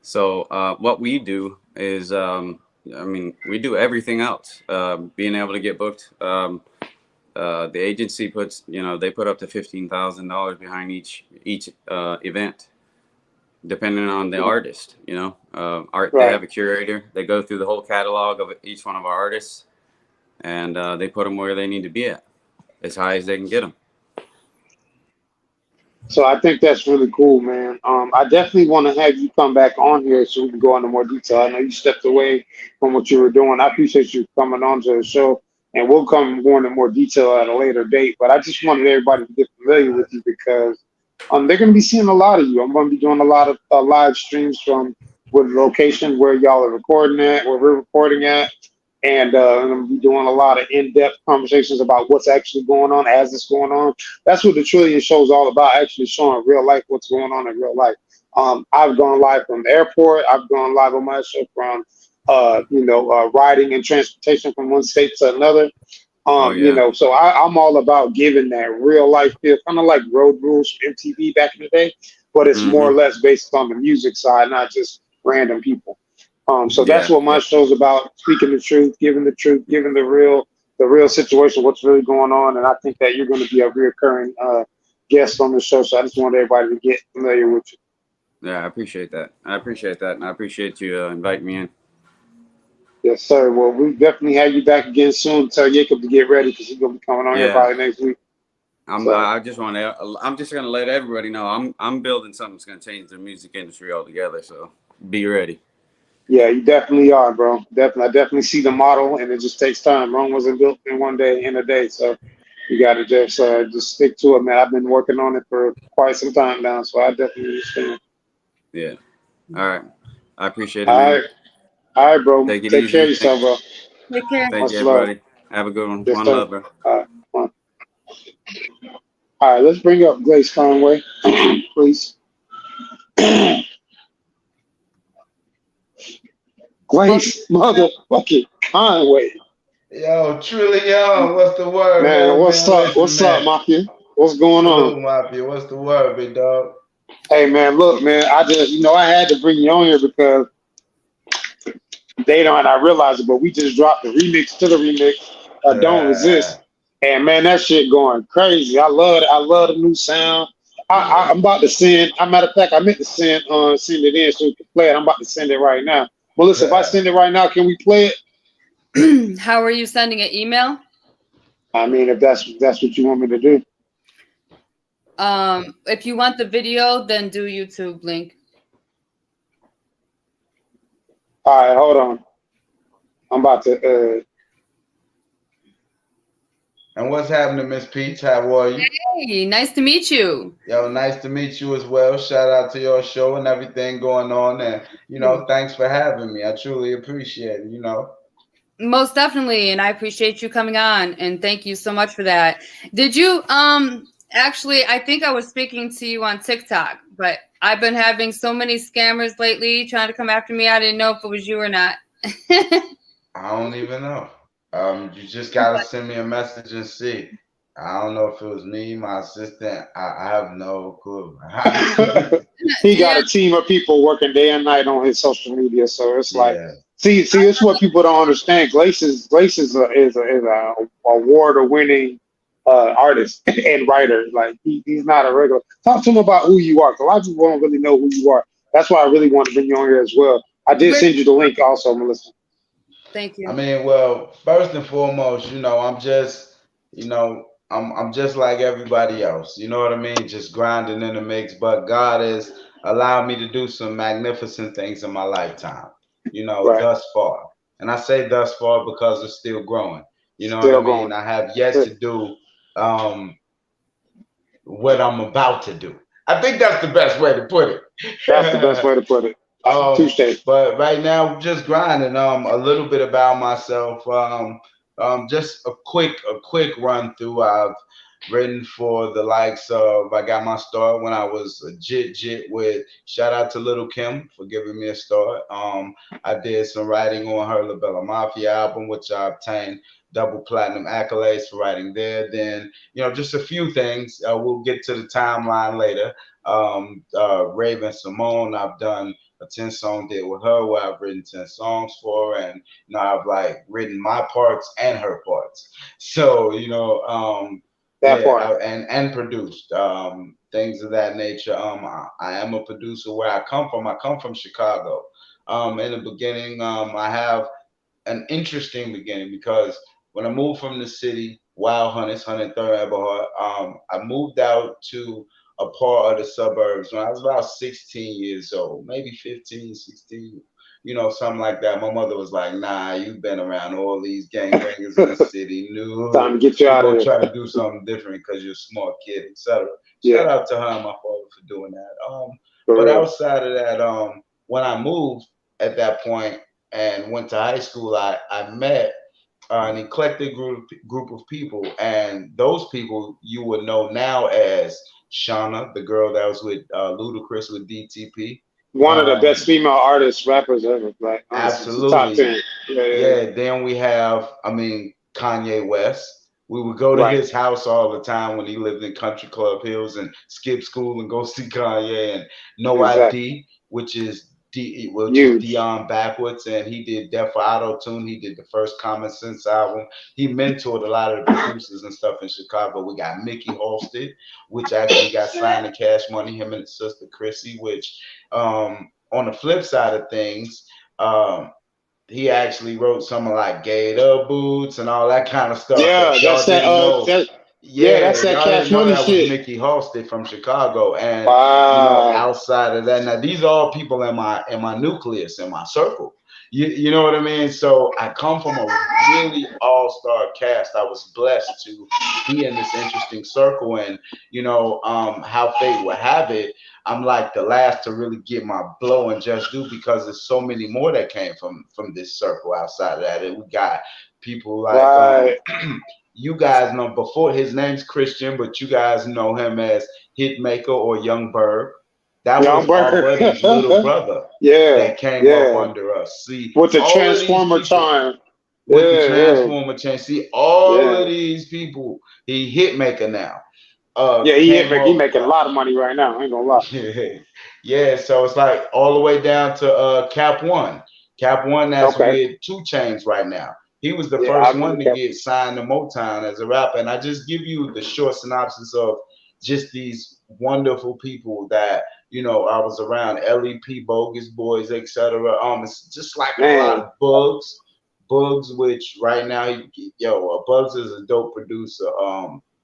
[SPEAKER 10] So what we do is, we do everything else. Being able to get booked. The agency they put up to $15,000 behind each event, depending on the artist. They have a curator. They go through the whole catalog of each one of our artists, and they put them where they need to be at, as high as they can get them.
[SPEAKER 3] So I think that's really cool, man. I definitely want to have you come back on here so we can go into more detail. I know you stepped away from what you were doing. I appreciate you coming on to the show, and we'll come more into more detail at a later date. But I just wanted everybody to get familiar with you because they're going to be seeing a lot of you. I'm going to be doing a lot of live streams from with the location where y'all are recording at, where we're recording at. And I'm going to be doing a lot of in-depth conversations about what's actually going on as it's going on. That's what the Trillion Show is all about, actually showing real life what's going on in real life. I've gone live from the airport. I've gone live on my show from, riding and transportation from one state to another. So I'm all about giving that real life feel, kind of like Road Rules from MTV back in the day, but it's more or less based on the music side, not just random people. That's what my show's about: speaking the truth, giving the real situation, what's really going on. And I think that you're going to be a recurring guest on the show. So I just want everybody to get familiar with you.
[SPEAKER 10] Yeah, I appreciate that. And I appreciate you inviting me in.
[SPEAKER 3] Yes, sir. Well, we definitely have you back again soon. Tell Jacob to get ready because he's going to be coming on here probably next week.
[SPEAKER 10] I'm just going to let everybody know I'm building something that's going to change the music industry altogether. So be ready.
[SPEAKER 3] Yeah, you definitely are, bro. I definitely see the model, and it just takes time. Rome wasn't built in a day. So you got to just stick to it, man. I've been working on it for quite some time now, so I definitely understand.
[SPEAKER 10] Yeah. All right. I appreciate it,
[SPEAKER 3] man. All right, bro.
[SPEAKER 10] Take
[SPEAKER 3] care of yourself, bro.
[SPEAKER 1] Take care.
[SPEAKER 10] Thank you, everybody. Have a good one.
[SPEAKER 3] Yes,
[SPEAKER 10] one
[SPEAKER 3] sir.
[SPEAKER 10] love, bro.
[SPEAKER 3] All right, let's bring up Grace Conway, please. Grace motherfucking Conway.
[SPEAKER 11] Yo, Trillion, what's the word,
[SPEAKER 3] man? What's up? What's up, Mafia? What's going on?
[SPEAKER 11] Mafia, what's the word, big dog?
[SPEAKER 3] Hey, man, look, man, I just, I had to bring you on here because I realized it, but we just dropped the remix to the remix, Don't Resist. And man, that shit going crazy. I love it. I love the new sound. I'm about to send, as a matter of fact, I meant to send it in so we can play it. I'm about to send it right now. Melissa, if I send it right now, can we play
[SPEAKER 1] it? How are you sending it? Email?
[SPEAKER 3] I mean, if that's what you want me to do.
[SPEAKER 1] If you want the video, then do YouTube link.
[SPEAKER 3] All right, hold on. I'm about to
[SPEAKER 11] And what's happening, Miss Peach? How are you?
[SPEAKER 1] Hey, nice to meet you.
[SPEAKER 11] Yo, nice to meet you as well. Shout out to your show and everything going on. And, thanks for having me. I truly appreciate it.
[SPEAKER 1] Most definitely, and I appreciate you coming on, and thank you so much for that. Did you actually, I think I was speaking to you on TikTok, but I've been having so many scammers lately trying to come after me. I didn't know if it was you or not.
[SPEAKER 11] I don't even know. You just gotta send me a message and see. I don't know if it was me, my assistant. I have no clue.
[SPEAKER 3] He got
[SPEAKER 1] Yeah,
[SPEAKER 3] a team of people working day and night on his social media, so it's like,
[SPEAKER 11] Yeah.
[SPEAKER 3] see, it's what people don't understand. Glace is a award-winning artist and writer. Like he's not a regular. Talk to him about who you are. 'Cause a lot of people don't really know who you are. That's why I really want to bring you on here as well. I did send you the link also, Melissa.
[SPEAKER 1] thank
[SPEAKER 11] I
[SPEAKER 1] you.
[SPEAKER 11] mean, well, first and foremost, I'm just, I'm just like everybody else. You know what I mean? Just grinding in the mix. But God has allowed me to do some magnificent things in my lifetime.
[SPEAKER 3] Right,
[SPEAKER 11] Thus far. And I say thus far because it's still growing. You know what I
[SPEAKER 3] still
[SPEAKER 11] mean?
[SPEAKER 3] going.
[SPEAKER 11] I have yet
[SPEAKER 3] Yeah,
[SPEAKER 11] to do um, what I'm about to do. I think that's the best way to put
[SPEAKER 3] that's the best
[SPEAKER 11] it.
[SPEAKER 3] way to put it.
[SPEAKER 11] Um,
[SPEAKER 3] Touche.
[SPEAKER 11] but right now, just grinding. A little bit about myself. Just a quick run through. I've written for the likes of. I got my start when I was a jit with. Shout out to Little Kim for giving me a start. I did some writing on her La Bella Mafia album, which I obtained double platinum accolades for writing there. Then, just a few things. We'll get to the timeline later. Raven Simone, I've done a 10-song deal with her where I've written 10 songs for her, and I've like written my parts and her parts. So,
[SPEAKER 3] That
[SPEAKER 11] yeah,
[SPEAKER 3] part.
[SPEAKER 11] and produced things of that nature. I am a producer where I come from. I come from Chicago. In the beginning, I have an interesting beginning because when I moved from the city, Wild Hunters, 103rd Eberhard, I moved out to a part of the suburbs when I was about 16 years old, maybe 15, 16, something like that. My mother was like, nah, you've been around all these gangbangers in the city.
[SPEAKER 3] Time
[SPEAKER 11] No,
[SPEAKER 3] to get you
[SPEAKER 11] we're
[SPEAKER 3] out of
[SPEAKER 11] going to
[SPEAKER 3] here.
[SPEAKER 11] try to do something different because you're a smart kid, etc.
[SPEAKER 3] Yeah,
[SPEAKER 11] Shout out to her and my father for doing that.
[SPEAKER 3] for
[SPEAKER 11] But
[SPEAKER 3] real.
[SPEAKER 11] outside of that, when I moved at that point, and went to high school, I met an eclectic group of people, and those people you would know now as Shauna, the girl that was with Ludacris with DTP.
[SPEAKER 3] One of the best
[SPEAKER 11] Um,
[SPEAKER 3] female artists, rappers ever. Like honestly, it's the top
[SPEAKER 11] Absolutely.
[SPEAKER 3] 10. Yeah, yeah, yeah.
[SPEAKER 11] Yeah, then we have, Kanye West. We would go to
[SPEAKER 3] Right.
[SPEAKER 11] his house all the time when he lived in Country Club Hills and skip school and go see Kanye and No
[SPEAKER 3] Exactly.
[SPEAKER 11] ID, which is
[SPEAKER 3] Huge.
[SPEAKER 11] Dion backwards, and he did Death for Auto Tune. He did the first Common Sense album. He mentored a lot of the producers and stuff in Chicago. We got Mickey Halstead, which actually got signed to Cash Money. Him and his sister Chrissy, which on the flip side of things. He actually wrote some of like Gator Boots and all that kind of stuff
[SPEAKER 3] Yeah,
[SPEAKER 11] that
[SPEAKER 3] that's
[SPEAKER 11] y'all
[SPEAKER 3] that.
[SPEAKER 11] didn't know.
[SPEAKER 3] Yeah,
[SPEAKER 11] Yeah,
[SPEAKER 3] that's that
[SPEAKER 11] y'all
[SPEAKER 3] Cash
[SPEAKER 11] didn't know
[SPEAKER 3] Money
[SPEAKER 11] that was
[SPEAKER 3] shit.
[SPEAKER 11] Mickey Halstead from Chicago. And
[SPEAKER 3] Wow.
[SPEAKER 11] outside of that, now these are all people in my nucleus, in my circle. You know what I mean? So I come from a really all-star cast. I was blessed to be in this interesting circle, and how fate would have it, I'm like the last to really get my blow and just do because there's so many more that came from this circle outside of that. And we got people like
[SPEAKER 3] Right.
[SPEAKER 11] you guys know before his name's Christian, but you guys know him as Hitmaker or Young Bird. That
[SPEAKER 3] Young
[SPEAKER 11] was our
[SPEAKER 3] Bird.
[SPEAKER 11] buddy's little brother
[SPEAKER 3] Yeah,
[SPEAKER 11] that came up
[SPEAKER 3] yeah.
[SPEAKER 11] under us. See,
[SPEAKER 3] With the
[SPEAKER 11] all of these
[SPEAKER 3] Transformer
[SPEAKER 11] people
[SPEAKER 3] time.
[SPEAKER 11] with the
[SPEAKER 3] Yeah, yeah,
[SPEAKER 11] Transformer chain. See, all of
[SPEAKER 3] yeah.
[SPEAKER 11] these people, he Hitmaker now.
[SPEAKER 3] Yeah,
[SPEAKER 11] Came
[SPEAKER 3] he
[SPEAKER 11] up.
[SPEAKER 3] making a lot of money right now. I ain't gonna lie.
[SPEAKER 11] Yeah, so it's like all the way down to Cap One. Cap One that's
[SPEAKER 3] Okay.
[SPEAKER 11] with Two Chains right now. He was the
[SPEAKER 3] Yeah, I
[SPEAKER 11] first
[SPEAKER 3] remember
[SPEAKER 11] one to
[SPEAKER 3] Cap.
[SPEAKER 11] get signed to Motown as a rapper. And I just give you the short synopsis of just these wonderful people that, I was around, LEP, Bogus Boys, etc. It's just like a lot
[SPEAKER 3] Man,
[SPEAKER 11] of Bugs. Bugs, which right now, Bugs is a dope producer.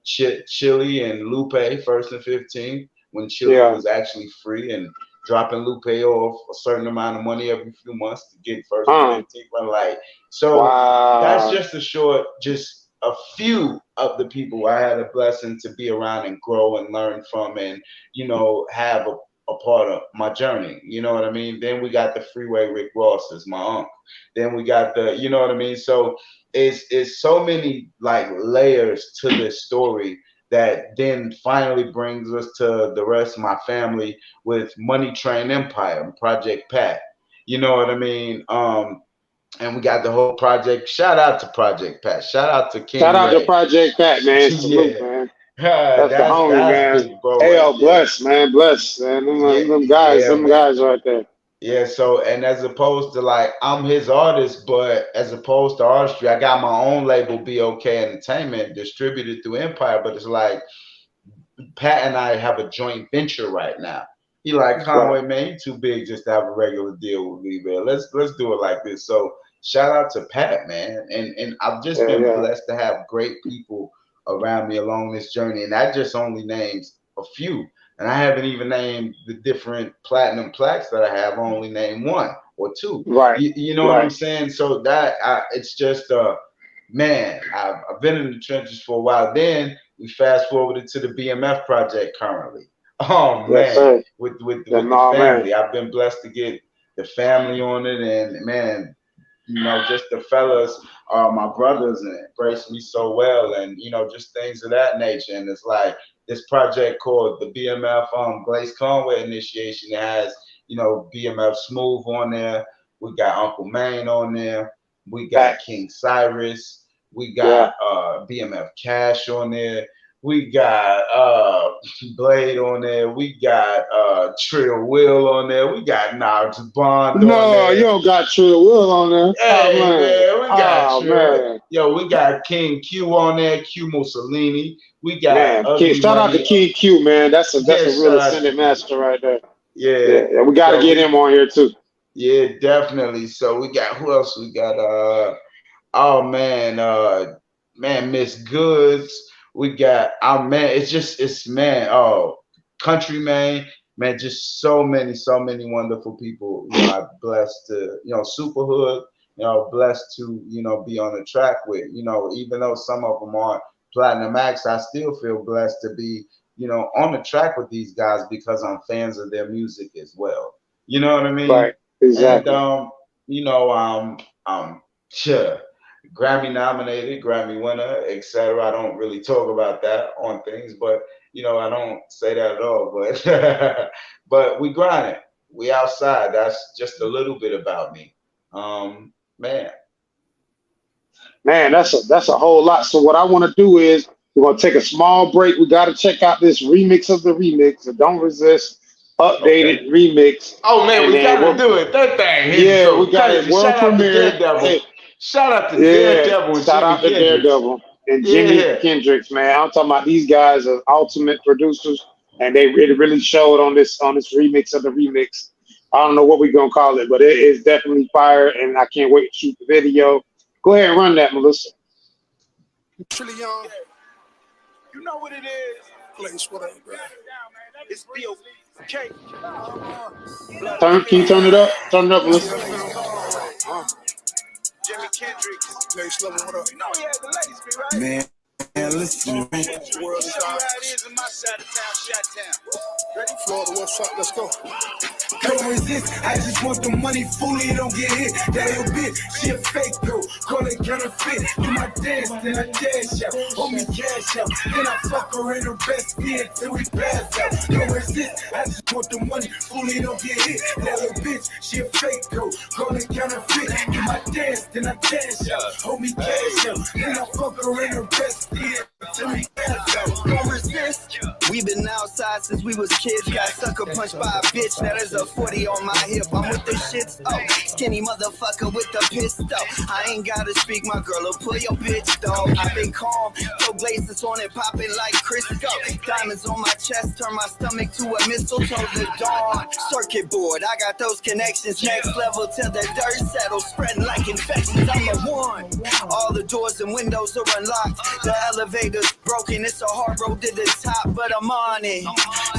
[SPEAKER 11] Chili and Lupe, first and 15, when Chili
[SPEAKER 3] yeah.
[SPEAKER 11] was actually free and dropping Lupe off a certain amount of money every few months to get first and 15th. I'm like, so that's
[SPEAKER 3] Wow.
[SPEAKER 11] just a short, just a few of the people I had a blessing to be around and grow and learn from, and have a part of my journey. You know what I mean? Then we got the Freeway Rick Ross as my uncle. Then we got the, you know what I mean? So it's so many like layers to this story that then finally brings us to the rest of my family with Money Train Empire and Project Pat. You know what I mean? And we got the whole project. Shout out to Project Pat. Shout out to King
[SPEAKER 3] Shout out
[SPEAKER 11] Ray.
[SPEAKER 3] to Project Pat, man. Salute, man.
[SPEAKER 11] That's
[SPEAKER 3] the homie, man.
[SPEAKER 11] big bro.
[SPEAKER 3] Hey,
[SPEAKER 11] Right
[SPEAKER 3] bless, man. Bless, man. Them guys right there.
[SPEAKER 11] Yeah, so, and as opposed to like, I'm his artist, but as opposed to artistry, I got my own label, BOK Entertainment, distributed through Empire, but it's like, Pat and I have a joint venture right now. He like, Conway, man, you too big just to have a regular deal with me, man. Let's do it like this. So shout out to Pat, man. And I've just been blessed to have great people around me along this journey. And that just only names a few. And I haven't even named the different platinum plaques that I have. I only named one or two.
[SPEAKER 3] Right.
[SPEAKER 11] You know what I'm saying? So that it's just man, I've been in the trenches for a while. Then we fast forwarded to the BMF project currently. Oh man, with the family. I've been blessed to get the family on it, and man, just the fellas, my brothers, and embrace me so well, and just things of that nature. And it's like this project called the BMF Glaze Conway Initiation. It has BMF Smooth on there. We got Uncle Maine on there. We got King Cyrus. We got BMF Cash on there. We got Blade on there. We got Trill Will on there. We got Nars Bond on there.
[SPEAKER 3] No, you don't got Trill Will on there.
[SPEAKER 11] Hey, man, we got Trill. Yo, we got King Q on there, Q Mussolini. We got
[SPEAKER 3] shout out to King Q, man. That's a real ascendant master right there. Yeah, we got to get him on here too.
[SPEAKER 11] Yeah, definitely. So we got, who else? We got Miss Goods. We got Country Man, just so many wonderful people. I'm blessed to, Superhood, blessed to, be on the track with, even though some of them aren't Platinum Acts, I still feel blessed to be, on the track with these guys because I'm fans of their music as well. You know what I mean?
[SPEAKER 3] Right. Exactly.
[SPEAKER 11] And Grammy nominated, Grammy winner, etc. I don't really talk about that on things, but I don't say that at all. But but we grind it. We outside. That's just a little bit about me. Man,
[SPEAKER 3] that's a whole lot. So what I want to do is we're gonna take a small break. We got to check out this remix of the remix. So Don't Resist. Updated remix.
[SPEAKER 11] Oh man, we gotta do it. That thing.
[SPEAKER 3] We got it. World premiere.
[SPEAKER 11] Shout out to Daredevil and
[SPEAKER 3] shout out to Daredevil and Jimmy Kendricks, man. I'm talking about these guys are ultimate producers, and they really showed on this remix of the remix. I don't know what we're gonna call it, but it is definitely fire, and I can't wait to shoot the video. Go ahead and run that, Melissa.
[SPEAKER 2] Trillion. You know what it is. Place what up, bro. It's BOK.
[SPEAKER 3] Can you turn it up? Turn it up, Melissa.
[SPEAKER 2] Jimmy Kendricks. Next level, what up? You know he had the ladies be right. Man, listen. World is how it is in my side of town, Shot-town. Ready? Florida, what's up? Let's go. Don't resist, I just want the money, fully don't get hit. That little bitch, she a fake girl, call it counterfeit. Do my dance, then I dash out, hold me cash out. Then I fuck her in her best fit till we pass out. Don't resist, I just want the money, fully don't get hit. That little bitch, she a fake girl, call it counterfeit. Do my dance, then I dash out, hold me cash out. Then I fuck her in her best fit till we pass out. Don't resist.
[SPEAKER 12] We been outside since we was kids. Got sucker punched by a bitch. Now there's a 40 on my hip. I'm with the shits. Oh, skinny motherfucker with the pistol. I ain't gotta speak, my girl. Will pull your bitch, dog. I've been calm. Throw glazes on it, popping like Crisco. Diamonds on my chest, turn my stomach to a mistletoe. The dawn. Circuit board. I got those connections. Next level till the dirt settles. Spreading like infections. I'm the one. All the doors and windows are unlocked. The elevator's broken. It's a hard road to the top, but I'm I'm on it.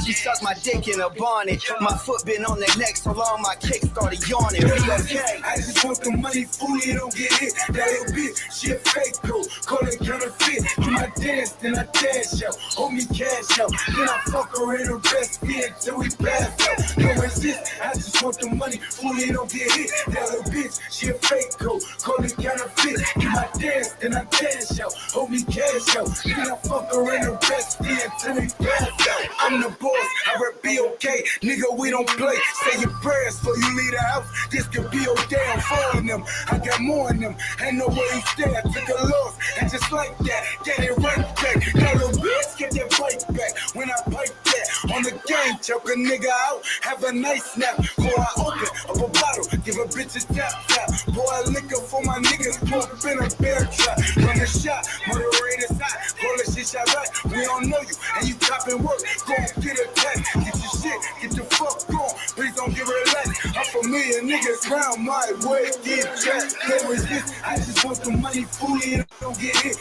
[SPEAKER 12] She sucked my dick in a bonnet. My foot been on the neck so long my kick started yawning. Be okay.
[SPEAKER 2] I just want the money, fully don't get hit. That little bitch, she a fake girl, call it counterfeit. Do my dance, then I dash out. Hold me cash out, then I fuck her in her best fit till we pass out. No resist, I just want the money, fully don't get hit. That little bitch, she a fake girl, call it counterfeit. Do my dance, then I dash out. Hold me cash out, then I fuck her in her best fit till we pass out. I'm the boss, I rep BOK, nigga we don't play. Say your prayers before you leave the house. This could be your damn phone them. I got more in them, ain't no way you stay. I took a loss, and just like that, get it right back. Now the bitch get that fight back. When I pipe that on the game, choke a nigga out, have a nice snap. Before I open up a bottle, give a bitch a tap tap. Pour a liquor for my niggas, pump in a bear trap. Run a shot, moderator's hot, call it shit shot right. We don't know you, and you copping work, go and get a test. Get your shit, get your fuck on, please don't give her a let. I'm familiar niggas round my way, get jacked. No resist, I just want the money, fully don't get hit.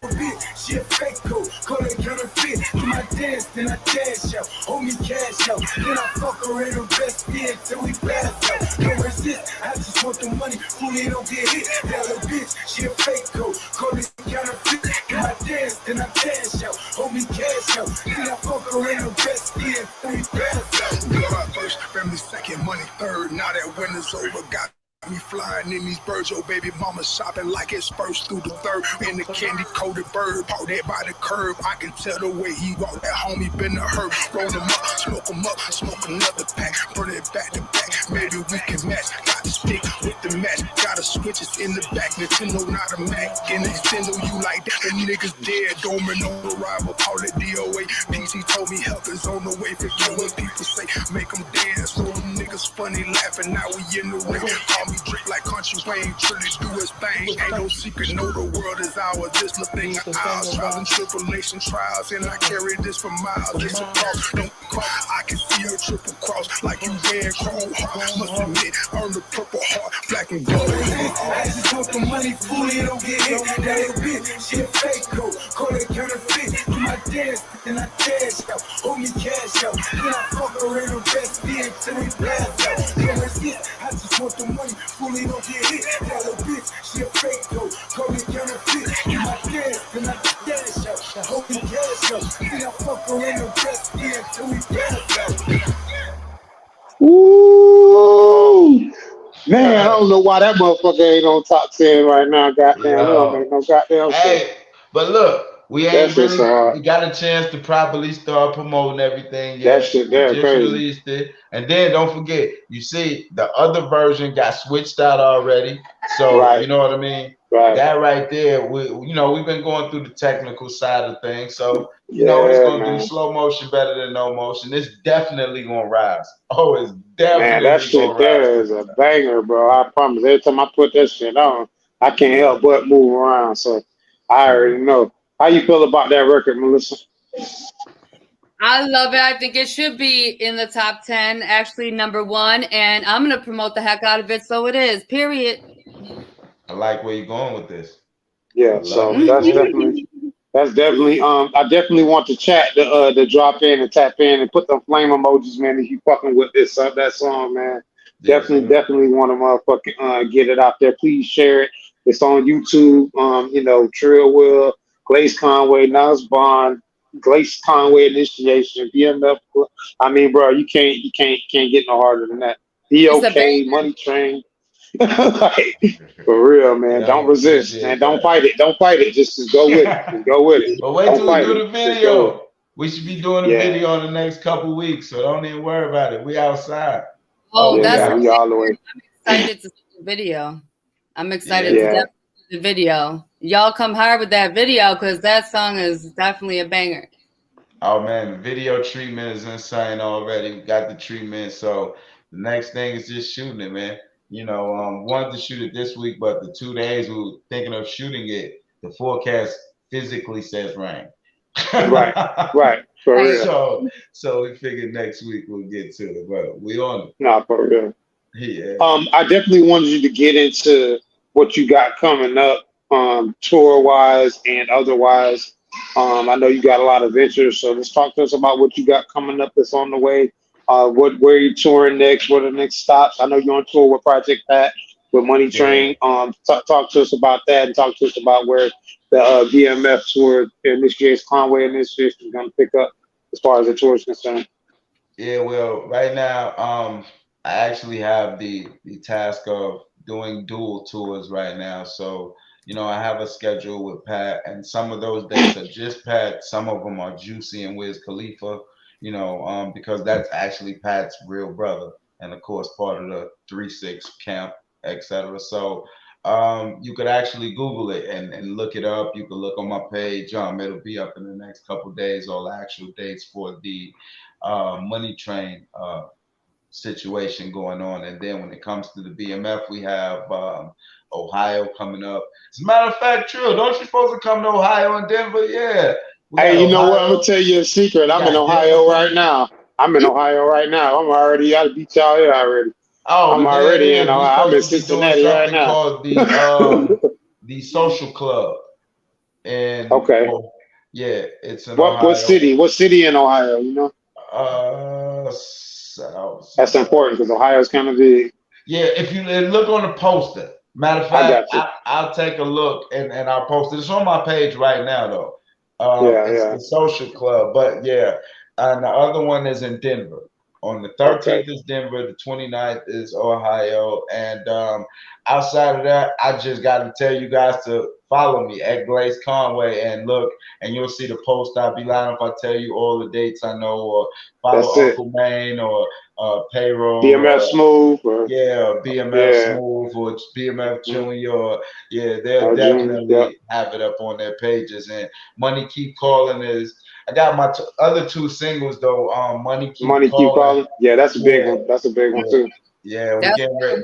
[SPEAKER 2] Bitch, she a fake code, call it counterfeit. Do my dance, then I dash out. Hold me cash out, then I fuck her in her best fit till we pass out. No resist, I just want the money, fully don't get hit. That little bitch, she a fake code, call it counterfeit. Do my dance, then I dash out. Hold me cash out, then I fuck her in her best fit till we pass out.
[SPEAKER 13] Blood first, family second, money third. Now that winter's over, got me flying in these birds, your baby mama shopping like it's first through the third. In the candy coated bird, parked that by the curb. I can tell the way he walked, that homie been a hurt. Roll him up, smoke another pack, burn it back to back. Maybe we can match. Got the stick with the match, got the switches in the back. Nintendo not a Mac, and Nintendo you like that. The niggas dead, Dorman on arrival, call it DOA. PC told me help is on the way. Forget what people say, make them dance. So them niggas funny laughing, now we in the ring. Call me drip like Country Wayne, Trilly do his thing. Ain't no secret, know the world is ours. This the thing of ours. Trials and tribulation trials, and I carry this for miles. It's a cross, don't cross. I can see her triple cross like you wear chrome heart. Must admit, earn the purple heart, black and gold.
[SPEAKER 2] I just want the money, fully don't get hit. That little bitch, she a fake code, call it counterfeit. Do my dance, then I dash out. Hold me cash out, then I fuck her in her best fit till we pass out. No resist, I just want the money, fully don't get hit. That little bitch, she a fake code, call it counterfeit. Do my dance, then I dash out. Hold me cash out, then I fuck her in her best fit till we pass out.
[SPEAKER 3] Ooh, man, I don't know why that motherfucker ain't on top 10 right now. Goddamn, it don't make no goddamn sense.
[SPEAKER 11] Hey, but look, we ain't
[SPEAKER 3] That shit's
[SPEAKER 11] really
[SPEAKER 3] so hard.
[SPEAKER 11] we got a chance to properly start promoting everything yet.
[SPEAKER 3] That shit
[SPEAKER 11] We
[SPEAKER 3] there
[SPEAKER 11] just
[SPEAKER 3] crazy.
[SPEAKER 11] released it. And then don't forget, you see the other version got switched out already. So
[SPEAKER 3] Right.
[SPEAKER 11] you know what I mean?
[SPEAKER 3] Right.
[SPEAKER 11] That right there, we've been going through the technical side of things. So it's
[SPEAKER 3] Yeah,
[SPEAKER 11] gonna do
[SPEAKER 3] man.
[SPEAKER 11] slow motion better than no motion. It's definitely gonna rise. Oh, it's
[SPEAKER 3] Man,
[SPEAKER 11] definitely
[SPEAKER 3] that shit
[SPEAKER 11] gonna
[SPEAKER 3] there
[SPEAKER 11] rise.
[SPEAKER 3] is a banger, bro. I promise. Every time I put that shit on, I can't help but move around. So I already know. How you feel about that record, Melissa?
[SPEAKER 1] I love it. I think it should be in the top 10, actually number 1, and I'm going to promote the heck out of it. So it is, period.
[SPEAKER 11] I like where you're going with this.
[SPEAKER 3] Yeah,
[SPEAKER 11] I
[SPEAKER 3] so
[SPEAKER 11] love it.
[SPEAKER 3] that's definitely I definitely want the chat to drop in and tap in and put the flame emojis, man, if you fucking with this that song, man.
[SPEAKER 11] Yes,
[SPEAKER 3] Definitely want to motherfucking get it out there. Please share it. It's on YouTube. Trill Will, Glaze Conway, Nas Bond, Glaze Conway Initiation, BMF. I mean, bro, you can't get no harder than that.
[SPEAKER 1] It's a
[SPEAKER 3] Okay, Money Train. Like, for real, man.
[SPEAKER 11] Yeah,
[SPEAKER 3] Don't resist,
[SPEAKER 11] appreciate
[SPEAKER 3] man. Don't
[SPEAKER 11] that.
[SPEAKER 3] fight it. Don't fight it. Just go with it. Just go with it.
[SPEAKER 11] But wait
[SPEAKER 3] Don't
[SPEAKER 11] till we
[SPEAKER 3] fight
[SPEAKER 11] do
[SPEAKER 3] it.
[SPEAKER 11] the
[SPEAKER 3] Just go with it.
[SPEAKER 11] video. We should be doing the
[SPEAKER 3] Yeah.
[SPEAKER 11] video in the next couple weeks, so don't even worry about it. We outside.
[SPEAKER 1] Oh,
[SPEAKER 3] Yeah,
[SPEAKER 1] that's
[SPEAKER 3] we all the way.
[SPEAKER 1] I'm excited to see the video. I'm excited
[SPEAKER 3] Yeah.
[SPEAKER 1] to definitely see the video. Y'all come hard with that video because that song is definitely a banger.
[SPEAKER 11] Oh man, the video treatment is insane already. We got the treatment, so the next thing is just shooting it, man. Wanted to shoot it this week, but the 2 days we were thinking of shooting it, the forecast physically says rain.
[SPEAKER 3] Right. For real.
[SPEAKER 11] So we figured next week we'll get to it, but we on it.
[SPEAKER 3] Nah, for real.
[SPEAKER 11] Yeah.
[SPEAKER 3] I definitely wanted you to get into what you got coming up, tour wise and otherwise. I know you got a lot of ventures, so let's talk to us about what you got coming up that's on the way. Where you touring next? What are the next stops? I know you're on tour with Project Pat with Money
[SPEAKER 11] Yeah.
[SPEAKER 3] Train. Talk to us about that, and talk to us about where the BMF tour initiates Conway initiative is going to pick up as far as the tour is concerned.
[SPEAKER 11] Yeah, well, right now, I actually have the task of doing dual tours right now. So, I have a schedule with Pat, and some of those dates are just Pat. Some of them are Juicy and Wiz Khalifa. Because that's actually Pat's real brother, and of course part of the 3-6 camp, etc. So, you could actually Google it and look it up. You could look on my page. It'll be up in the next couple days, all the actual dates for the Money Train situation going on. And then when it comes to the BMF, we have Ohio coming up. As a matter of fact, Trill, don't you supposed to come to Ohio and Denver? Yeah.
[SPEAKER 3] Hey, you know what? I'm gonna tell you a secret. I'm in Ohio right now. I'm in Ohio right now. I'm already out of beat y'all here already.
[SPEAKER 11] Oh,
[SPEAKER 3] I'm
[SPEAKER 11] well, there it
[SPEAKER 3] already in
[SPEAKER 11] is. We're
[SPEAKER 3] Ohio. I'm in
[SPEAKER 11] supposed to be doing
[SPEAKER 3] Cincinnati right
[SPEAKER 11] something
[SPEAKER 3] now.
[SPEAKER 11] called the Social Club. And
[SPEAKER 3] Okay.
[SPEAKER 11] yeah, it's in
[SPEAKER 3] What
[SPEAKER 11] Ohio.
[SPEAKER 3] city? What city in Ohio? You know? That's important because Ohio's kind of big.
[SPEAKER 11] Yeah, if you look on the poster. Matter of
[SPEAKER 3] I
[SPEAKER 11] fact,
[SPEAKER 3] got you.
[SPEAKER 11] I'll take a look and I'll post it. It's on my page right now, though. It's
[SPEAKER 3] Yeah.
[SPEAKER 11] the Social Club, but yeah, and the other one is in Denver. On the 13th
[SPEAKER 3] Okay.
[SPEAKER 11] is Denver, the 29th is Ohio, and outside of that, I just got to tell you guys to follow me at Glaze Conway and look, and you'll see the post. I'll be lying if I tell you all the dates I know, or follow
[SPEAKER 3] That's it.
[SPEAKER 11] Uncle Maine or Payroll
[SPEAKER 3] BMF
[SPEAKER 11] or
[SPEAKER 3] Smooth or
[SPEAKER 11] BMF Smooth or BMF Junior. Or, they'll
[SPEAKER 3] Junior. Yep.
[SPEAKER 11] definitely have it up on their pages. And Money Keep Calling is. I got my other two singles though. Money Keep Calling.
[SPEAKER 3] Yeah, that's a big one. That's a big one too.
[SPEAKER 11] Yeah, we
[SPEAKER 1] That's
[SPEAKER 11] getting ready.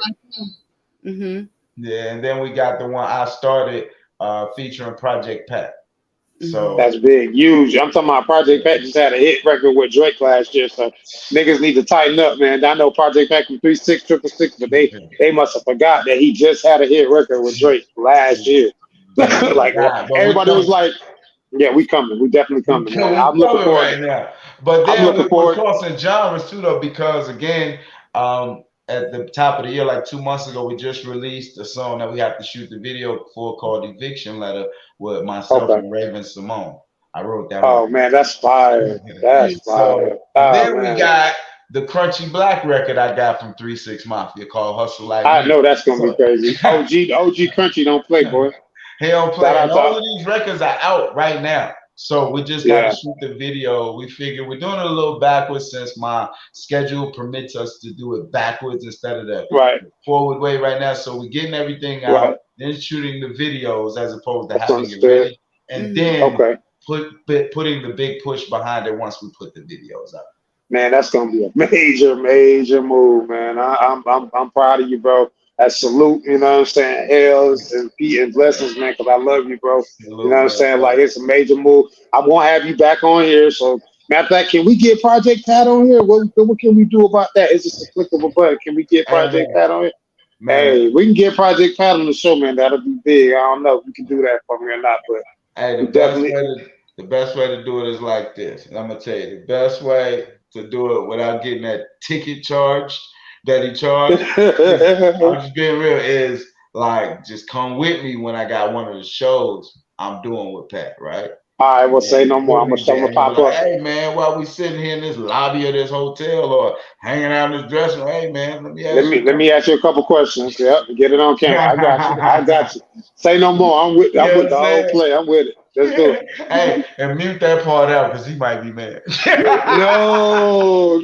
[SPEAKER 1] Mm-hmm.
[SPEAKER 11] Yeah, and then we got the one I started featuring Project Pat. So
[SPEAKER 3] that's big, huge. I'm talking about Project Pat just had a hit record with Drake last year, so niggas need to tighten up, man. I know Project Pat from 3-6, 666, but they must have forgot that he just had a hit record with Drake last year. Like everybody was like, "Yeah, we coming. We definitely coming, man." I'm looking forward
[SPEAKER 11] right now. But
[SPEAKER 3] I'm
[SPEAKER 11] then
[SPEAKER 3] looking
[SPEAKER 11] we're
[SPEAKER 3] forward.
[SPEAKER 11] crossing genres too, though, because again, at the top of the year, like 2 months ago, we just released a song that we have to shoot the video for called Eviction Letter with myself and Raven Simone. I wrote that.
[SPEAKER 3] Oh man, that's fire. That's fire.
[SPEAKER 11] So
[SPEAKER 3] Oh,
[SPEAKER 11] then
[SPEAKER 3] man.
[SPEAKER 11] we got the Crunchy Black record I got from 3-6 Mafia called Hustle Like
[SPEAKER 3] I
[SPEAKER 11] Me.
[SPEAKER 3] know that's gonna be crazy. OG Crunchy don't play, boy.
[SPEAKER 11] He don't play.
[SPEAKER 3] Shout
[SPEAKER 11] And
[SPEAKER 3] out to-
[SPEAKER 11] all of these records are out right now. So we just got to shoot the video. We figure we're doing it a little backwards since my schedule permits us to do it backwards instead of the forward way right now. So we're getting everything out, then shooting the videos as opposed to having it ready, and then putting the big push behind it once we put the videos out.
[SPEAKER 3] Man, that's gonna be a major move, man. I'm proud of you, bro. I salute, you know what I'm saying? Hails and peace and blessings, man, because I love you, bro. You know what I'm saying? Like, it's a major move. I'm gonna have you back on here. So, matter of fact, can we get Project Pat on here? What can we do about that? It's just a click of a button. Can we get Project Pat on here? Hey, we can get Project Pat on the show, man. That'll be big. I don't know if we can do that for me or not, but
[SPEAKER 11] hey, the best way to do it is like this. And I'm gonna tell you the best way to do it without getting that ticket charged that he charged. I'm just being real. Is like just come with me when I got one of the shows I'm doing with Pat, right?
[SPEAKER 3] All right, we'll say no more. I'm gonna pop up.
[SPEAKER 11] Hey man, while we sitting here in this lobby of this hotel or hanging out in this dressing room, hey man, let me
[SPEAKER 3] ask you a couple questions. Yep, get it on camera. I got you. Say no more. I'm with the whole play. I'm with it. Let's do it.
[SPEAKER 11] Hey, and mute that part out because he might be mad.
[SPEAKER 3] No.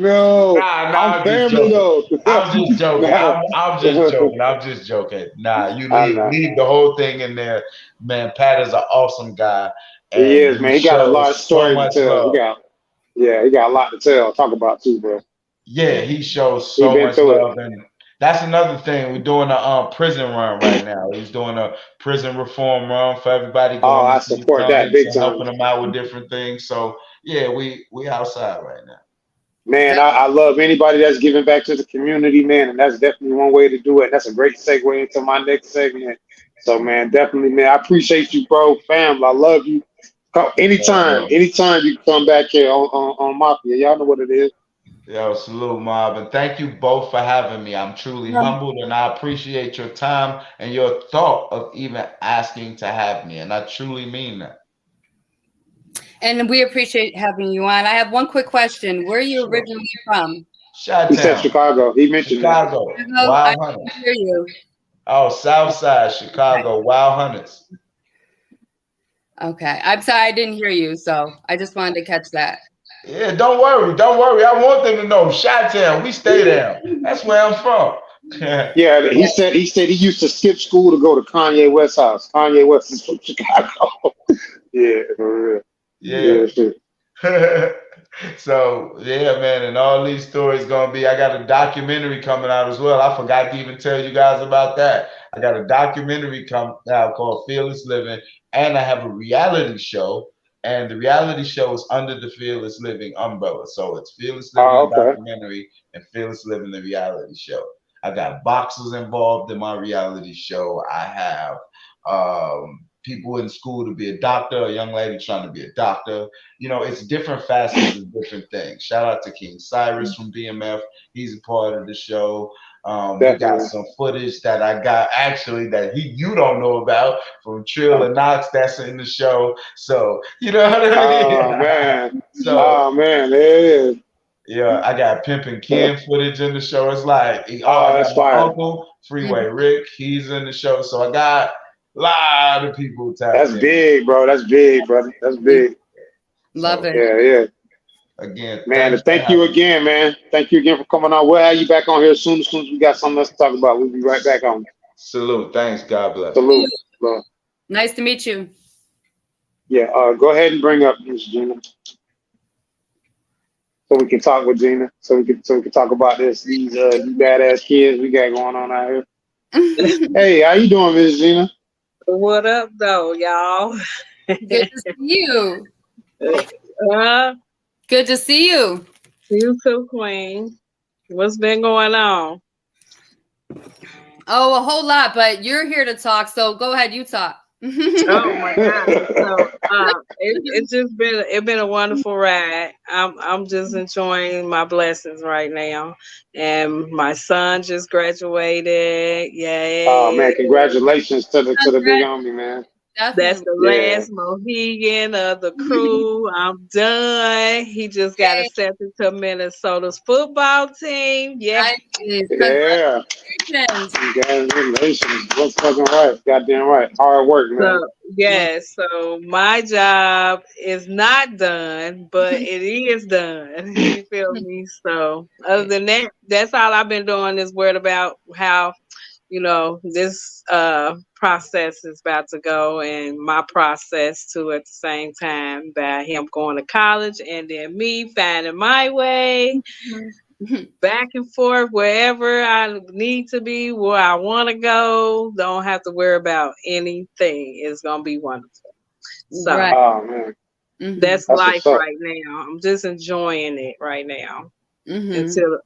[SPEAKER 3] I'm family though.
[SPEAKER 11] I'm just joking. I'm just joking. Nah, you leave the whole thing in there. Man, Pat is an awesome guy.
[SPEAKER 3] He is, man. He got a lot of stories to tell. He got a lot to tell. Talk about too, bro.
[SPEAKER 11] Yeah, he shows so much love, and that's another thing. We're doing a prison run right now. He's doing a prison reform run for everybody.
[SPEAKER 3] I support that big time.
[SPEAKER 11] Helping them out with different things. So yeah, we outside right now.
[SPEAKER 3] Man, I love anybody that's giving back to the community, man, and that's definitely one way to do it. That's a great segue into my next segment. So, man, definitely, man, I appreciate you, bro. Fam, I love you. Anytime you can come back here on Mafia. Y'all know what it is.
[SPEAKER 11] Yo, salute, Mob, and thank you both for having me. I'm truly humbled, and I appreciate your time and your thought of even asking to have me, and I truly mean that.
[SPEAKER 1] And we appreciate having you on. I have one quick question. Where are you originally from?
[SPEAKER 3] He said Chicago. He mentioned
[SPEAKER 11] Chicago.
[SPEAKER 1] Chicago.
[SPEAKER 11] Wild
[SPEAKER 1] I
[SPEAKER 11] Hunters.
[SPEAKER 1] can hear you.
[SPEAKER 11] Oh, South Side, Chicago. Wild Hunters.
[SPEAKER 1] Okay. I'm sorry I didn't hear you, so I just wanted to catch that.
[SPEAKER 11] Yeah, don't worry. I want them to know. Chi-Town, we stay there. That's where I'm from.
[SPEAKER 3] Yeah, he said he used to skip school to go to Kanye West's house. Kanye West is from Chicago. Yeah, for real.
[SPEAKER 11] Yeah.
[SPEAKER 3] Shit.
[SPEAKER 11] So yeah, man, and all these stories gonna be. I got a documentary coming out as well. I forgot to even tell you guys about that. I got a documentary coming out called Fearless Living, and I have a reality show. And the reality show is under the Fearless Living umbrella. So it's Fearless Living the documentary and Fearless Living the reality show. I got boxers involved in my reality show. I have people in school to be a doctor, a young lady trying to be a doctor. You know, it's different facets and different things. Shout out to King Cyrus from BMF. He's a part of the show. We got some footage that I got actually that you don't know about from Trill and Knox that's in the show. So, you know what I mean?
[SPEAKER 3] Oh, man.
[SPEAKER 11] So,
[SPEAKER 3] there it is.
[SPEAKER 11] Yeah, I got Pimp and Ken footage in the show. It's like, I
[SPEAKER 3] that's
[SPEAKER 11] got my
[SPEAKER 3] fire.
[SPEAKER 11] uncle, Freeway Rick, he's in the show. So I got a lot of people tapped
[SPEAKER 3] That's
[SPEAKER 11] in.
[SPEAKER 3] big, bro. That's big, brother. That's big.
[SPEAKER 1] Love it.
[SPEAKER 3] Yeah.
[SPEAKER 11] Again,
[SPEAKER 3] man, thank you again, man. Thank you again for coming on. We'll have you back on here as soon as we got something else to talk about. We'll be right back on.
[SPEAKER 11] Salute. Thanks. God bless.
[SPEAKER 3] Salute. Bro.
[SPEAKER 1] Nice to meet you.
[SPEAKER 3] Yeah, go ahead and bring up Miss Gina. So we can talk with Gina. So we can talk about these badass kids we got going on out here. Hey, how you doing, Miss Gina?
[SPEAKER 14] What up, though, y'all?
[SPEAKER 1] Good to see you.
[SPEAKER 14] Good
[SPEAKER 1] to see you.
[SPEAKER 14] You too, Queen. What's been going on?
[SPEAKER 1] Oh, a whole lot, but you're here to talk, so go ahead, you talk.
[SPEAKER 14] Oh my God! So it's just been a wonderful ride. I'm just enjoying my blessings right now, and my son just graduated. Yay!
[SPEAKER 3] Oh man, congratulations to the big homie, man.
[SPEAKER 14] That's the last Mohegan of the crew. I'm done. He just got accepted to Minnesota's football team. Yeah.
[SPEAKER 3] Yeah. Congratulations. That's fucking right. Goddamn right. Hard work, man.
[SPEAKER 14] So my job is not done, but it is done. You feel me? So other than that, that's all I've been doing is worried about how, this process is about to go, and my process too at the same time, by him going to college and then me finding my way back and forth wherever I need to be, where I want to go. Don't have to worry about anything. It's gonna be wonderful. So that's life right now. I'm just enjoying it right now until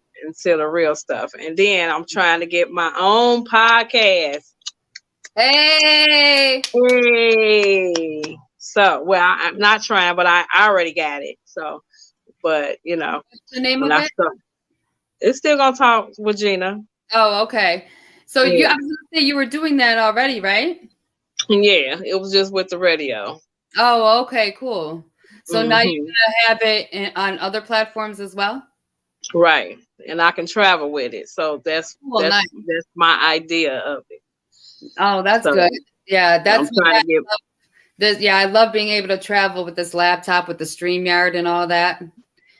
[SPEAKER 14] the real stuff. And then I'm trying to get my own podcast.
[SPEAKER 1] Hey.
[SPEAKER 14] So, well, I'm not trying, but I already got it. So, but
[SPEAKER 1] what's the name of it?
[SPEAKER 14] It's still gonna talk with Gina.
[SPEAKER 1] Oh, okay. So I was gonna say you were doing that already, right?
[SPEAKER 14] Yeah, it was just with the radio.
[SPEAKER 1] Oh, okay, cool. So now you're gonna have it on other platforms as well?
[SPEAKER 14] Right, and I can travel with it. So that's
[SPEAKER 1] nice.
[SPEAKER 14] That's my idea of it.
[SPEAKER 1] Oh, that's good. Yeah, that's
[SPEAKER 14] I'm trying to get.
[SPEAKER 1] I love being able to travel with this laptop with the StreamYard and all that.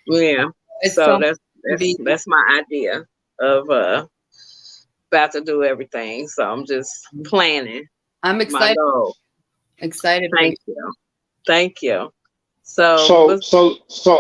[SPEAKER 14] Yeah, so that's my idea of about to do everything. So I'm just planning.
[SPEAKER 1] I'm excited. Excited.
[SPEAKER 14] Thank you. So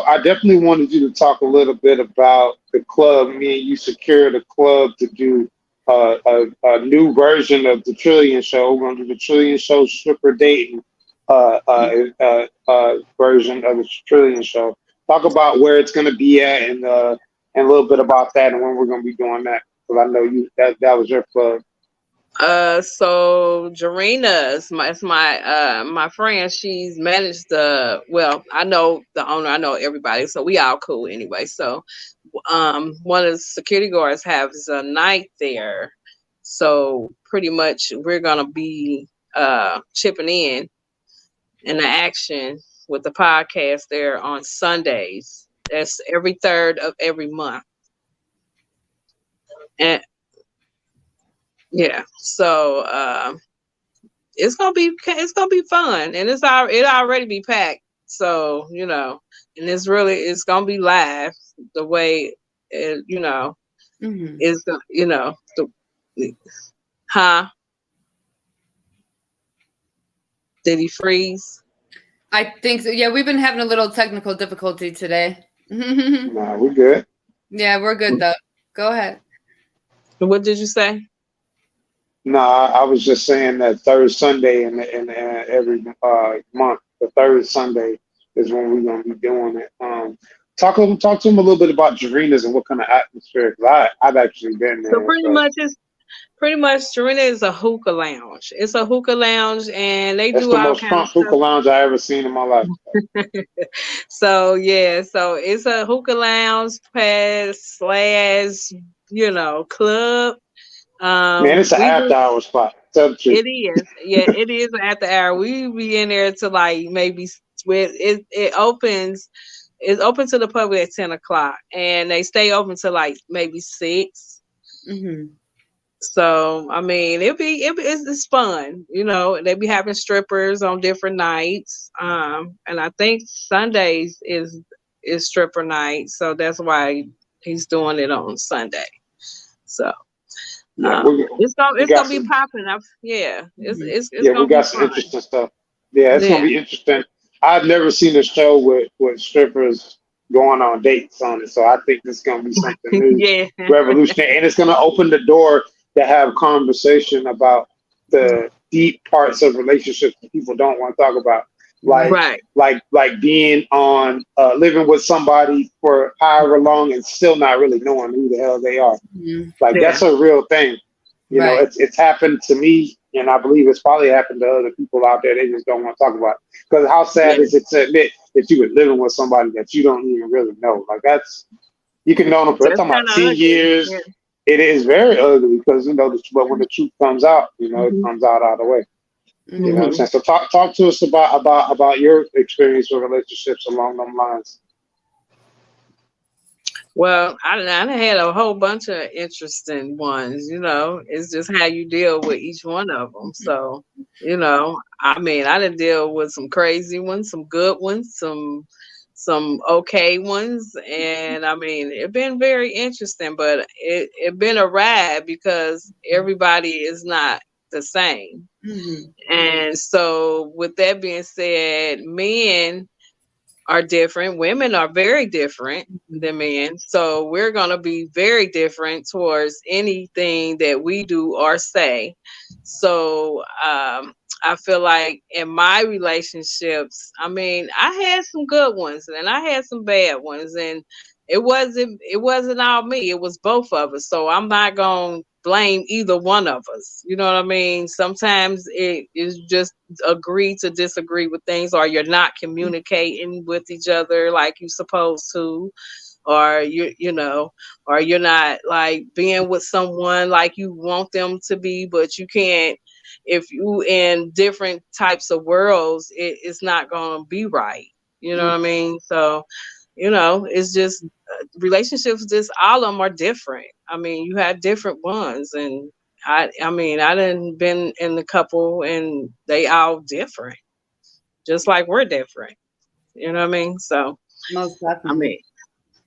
[SPEAKER 3] I definitely wanted you to talk a little bit about the club. Me and you secured a club to do a new version of the Trillion Show. We're gonna do the Trillion Show stripper dating version of the Trillion Show. Talk about where it's gonna be at and a little bit about that and when we're gonna be doing that. Because I know that was your plug.
[SPEAKER 14] So Jarina's my friend. She's managed the. Well, I know the owner. I know everybody. So we all cool anyway. So, one of the security guards has a night there. So pretty much we're gonna be chipping in the action with the podcast there on Sundays. That's every third of every month. And yeah, so it's gonna be fun, and it already be packed. So it's gonna be live the way it's huh? Did he freeze?
[SPEAKER 1] I think so. Yeah, we've been having a little technical difficulty today.
[SPEAKER 3] Nah, we good.
[SPEAKER 1] Yeah, we're good though. Go ahead.
[SPEAKER 14] What did you say?
[SPEAKER 3] No, I was just saying that third Sunday in every month, the third Sunday is when we're gonna be doing it. Talk to them a little bit about Jarina's and what kind of atmosphere. Cause I've actually been there.
[SPEAKER 14] So pretty much Serena is a hookah lounge. It's a hookah lounge, and they
[SPEAKER 3] That's
[SPEAKER 14] do
[SPEAKER 3] the
[SPEAKER 14] all
[SPEAKER 3] most
[SPEAKER 14] kinds of
[SPEAKER 3] fun hookah lounge I ever seen in my life.
[SPEAKER 14] So it's a hookah lounge / club.
[SPEAKER 3] Man, it's an after hour spot. Tell the truth.
[SPEAKER 14] It is. Yeah, it is after hour. We be in there to like maybe it opens. It's open to the public at 10:00, and they stay open to like maybe 6.
[SPEAKER 1] Mm-hmm.
[SPEAKER 14] So I mean, it's fun. They be having strippers on different nights. And I think Sundays is stripper night, so that's why he's doing it on Sunday. So.
[SPEAKER 3] Yeah,
[SPEAKER 14] It's gonna be
[SPEAKER 3] some,
[SPEAKER 14] popping up. Yeah, it's
[SPEAKER 3] yeah,
[SPEAKER 14] gonna
[SPEAKER 3] we got
[SPEAKER 14] be
[SPEAKER 3] some
[SPEAKER 14] fun.
[SPEAKER 3] interesting stuff. Yeah, it's gonna be interesting. I've never seen a show with strippers going on dates on it, so I think this is gonna be something new, revolutionary, and it's gonna open the door to have conversation about the deep parts of relationships that people don't want to talk about, like being on living with somebody for however long and still not really knowing who the hell they are. Like that's a real thing. You know, it's happened to me, and I believe it's probably happened to other people out there. They just don't want to talk about it. Because how sad is it to admit that you were living with somebody that you don't even really know? Like you can know them for talking about 10 years. Yeah. It is very ugly because but when the truth comes out, it comes out the way. You know what I'm saying? So talk to us about your experience with relationships along those lines.
[SPEAKER 14] Well, I had a whole bunch of interesting ones. It's just how you deal with each one of them. So, I mean, I didn't deal with some crazy ones, some good ones, some okay ones, and I mean, it's been very interesting. But it been a ride because everybody is not the same. And so, with that being said, men are different. Women are very different than men. So we're going to be very different towards anything that we do or say. So I feel like in my relationships, I mean, I had some good ones and I had some bad ones, and it wasn't all me. It was both of us. So I'm not going to blame either one of us. You know what I mean? Sometimes it is just agree to disagree with things, or you're not communicating with each other like you're supposed to, or or you're not like being with someone like you want them to be, but you can't. If you in different types of worlds, it's not going to be right. You know what I mean? So, it's just relationships. Just all of them are different. I mean, you have different ones, and I mean, I done been in the couple, and they all different, just like we're different. You know what I mean? So,
[SPEAKER 1] most definitely.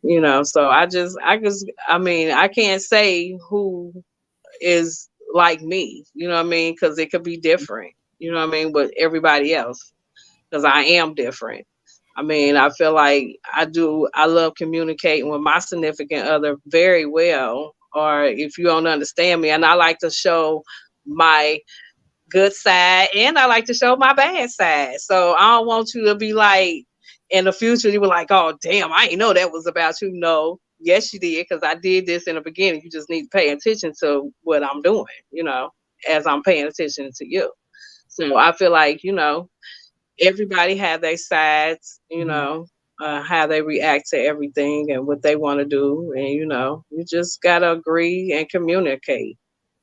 [SPEAKER 14] I mean, so I mean, I can't say who is like me. You know what I mean? Because it could be different. You know what I mean? With everybody else, because I am different. I mean, I feel like I love communicating with my significant other very well. Or if you don't understand me, and I like to show my good side and I like to show my bad side. So I don't want you to be like, in the future, you were like, oh, damn, I didn't know that was about you. No, yes, you did, because I did this in the beginning. You just need to pay attention to what I'm doing, as I'm paying attention to you. So I feel like, everybody have their sides, how they react to everything and what they want to do. And, you just got to agree and communicate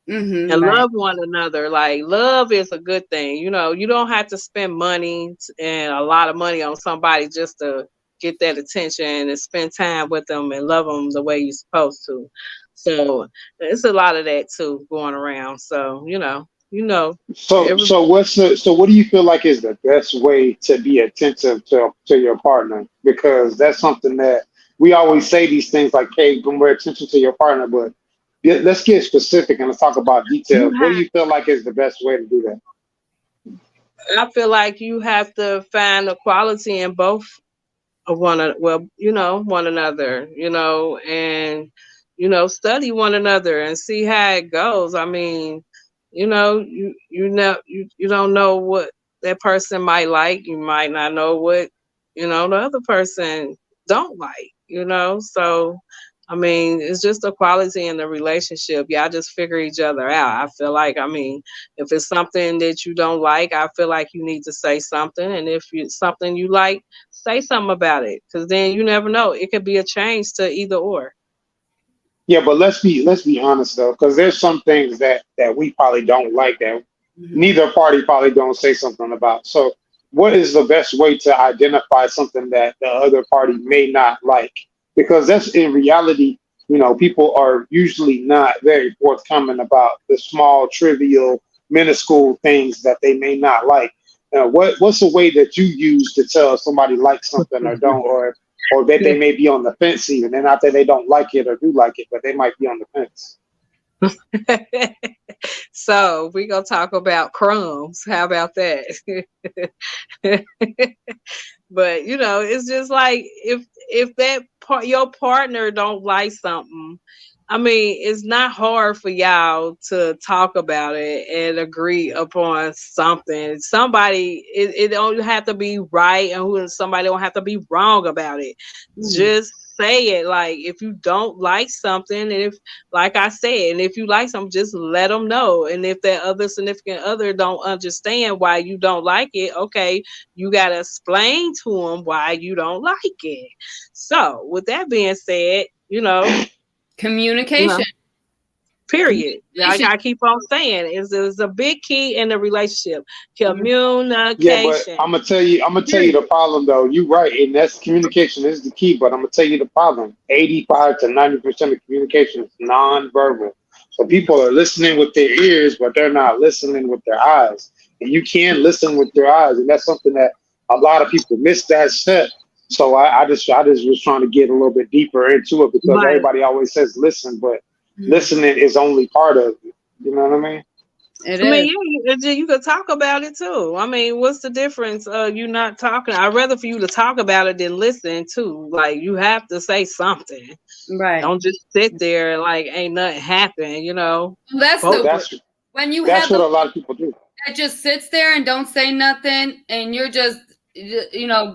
[SPEAKER 14] and
[SPEAKER 1] Right.
[SPEAKER 14] love one another. Like, love is a good thing. You don't have to spend money and a lot of money on somebody just to get that attention and spend time with them and love them the way you're supposed to. So it's a lot of that too going around. So, every,
[SPEAKER 3] So what do you feel like is the best way to be attentive to your partner? Because that's something that we always say these things like, hey, bring more attention to your partner, but let's get specific and let's talk about details. What do you feel like is the best way to do that?
[SPEAKER 14] I feel like you have to find the quality in both of one another, and study one another and see how it goes. I mean, you don't know what that person might like. You might not know what the other person don't like. So I mean, it's just a quality in the relationship. Y'all just figure each other out. I feel like, I mean, if it's something that you don't like, I feel like you need to say something. And if it's something you like, say something about it. Because then you never know. It could be a change to either or.
[SPEAKER 3] Yeah, but let's be honest though, because there's some things that we probably don't like that neither party probably don't say something about. So, what is the best way to identify something that the other party may not like? Because that's in reality, people are usually not very forthcoming about the small, trivial, minuscule things that they may not like. What's a way that you use to tell somebody likes something or don't, or that they may be on the fence even? And not that they don't like it or do like it, but they might be on the fence.
[SPEAKER 14] So we're gonna talk about crumbs. How about that? But it's just like if your partner don't like something, I mean, it's not hard for y'all to talk about it and agree upon something. It don't have to be right, and somebody don't have to be wrong about it. Just say it. Like, if you don't like something, and if, like I said, and if you like something, just let them know. And if that other significant other don't understand why you don't like it, okay, you gotta explain to them why you don't like it. So, with that being said,
[SPEAKER 1] Communication.
[SPEAKER 14] Period. Like I keep on saying, is a big key in the relationship. Communication.
[SPEAKER 3] Yeah, but I'm gonna tell you the problem though. You're right, and that's communication is the key. But I'm gonna tell you the problem. 85 to 90% of communication is non-verbal. So people are listening with their ears, but they're not listening with their eyes. And you can listen with your eyes, and that's something that a lot of people miss that step. So I just was trying to get a little bit deeper into it because everybody always says listen, but listening is only part of it. You know what I mean?
[SPEAKER 14] You could talk about it too. I mean, what's the difference? You not talking. I'd rather for you to talk about it than listen too. Like, you have to say something.
[SPEAKER 1] Right.
[SPEAKER 14] Don't just sit there like ain't nothing happen.
[SPEAKER 1] That's when you
[SPEAKER 3] that's
[SPEAKER 1] have
[SPEAKER 3] what a lot of people do.
[SPEAKER 1] That just sits there and don't say nothing, and you're just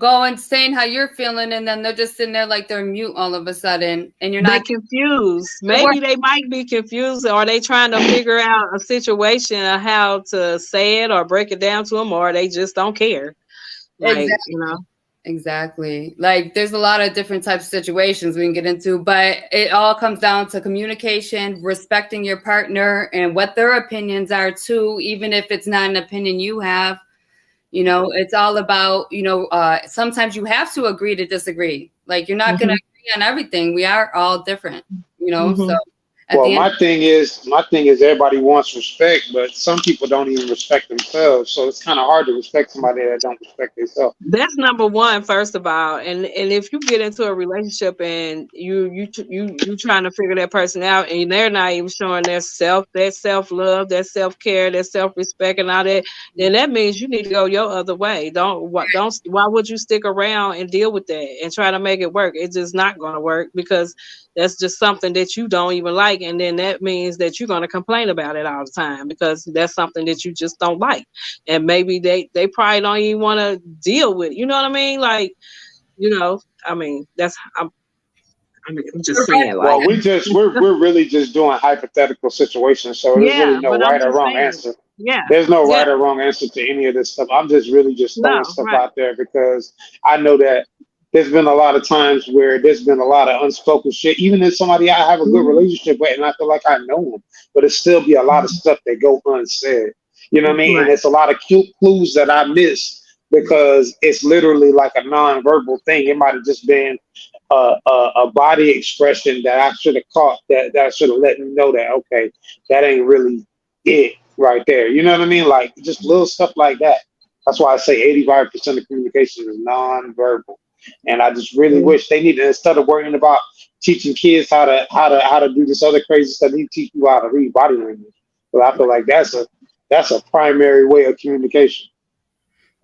[SPEAKER 1] going saying how you're feeling, and then they're just sitting there like they're mute all of a sudden, and you're not
[SPEAKER 14] confused. Maybe they might be confused, or they trying to figure out a situation of how to say it or break it down to them, or they just don't care. Like,
[SPEAKER 1] Exactly. Like, there's a lot of different types of situations we can get into, but it all comes down to communication, respecting your partner and what their opinions are too, even if it's not an opinion you have. It's all about, sometimes you have to agree to disagree. Like, you're not going to agree on everything. We are all different, so.
[SPEAKER 3] Well, my thing is everybody wants respect, but some people don't even respect themselves. So it's kind of hard to respect somebody that don't respect themselves.
[SPEAKER 14] That's number one, first of all. And if you get into a relationship and you trying to figure that person out, and they're not even showing their self-love, their self-care, their self-respect, and all that, then that means you need to go your other way. Why would you stick around and deal with that and try to make it work? It's just not going to work, because that's just something that you don't even like. And then that means that you're going to complain about it all the time, because that's something that you just don't like. And maybe they probably don't even want to deal with, you know what I mean? Like, I mean, I mean, I'm just saying, like,
[SPEAKER 3] Well, we're really just doing hypothetical situations, so there's really no
[SPEAKER 14] but I'm
[SPEAKER 3] right or
[SPEAKER 14] just
[SPEAKER 3] wrong
[SPEAKER 14] saying,
[SPEAKER 3] answer.
[SPEAKER 14] yeah,
[SPEAKER 3] There's no
[SPEAKER 14] yeah,
[SPEAKER 3] right or wrong answer to any of this stuff. I'm just really just throwing
[SPEAKER 14] no,
[SPEAKER 3] stuff
[SPEAKER 14] right,
[SPEAKER 3] out there because I know that there's been a lot of times where there's been a lot of unspoken shit. Even if somebody I have a good relationship with and I feel like I know them, but it still be a lot of stuff that go unsaid. You know what I mean? And
[SPEAKER 14] right,
[SPEAKER 3] it's a lot of cute clues that I miss because it's literally like a non-verbal thing. It might have just been a body expression that I should have caught, that should have let me know that, okay, that ain't really it right there. You know what I mean? Like just little stuff like that. That's why I say 85% of communication is non-verbal. And I just really wish they needed, instead of worrying about teaching kids how to do this other crazy stuff, they need to teach you how to read body language. But I feel like that's a primary way of communication.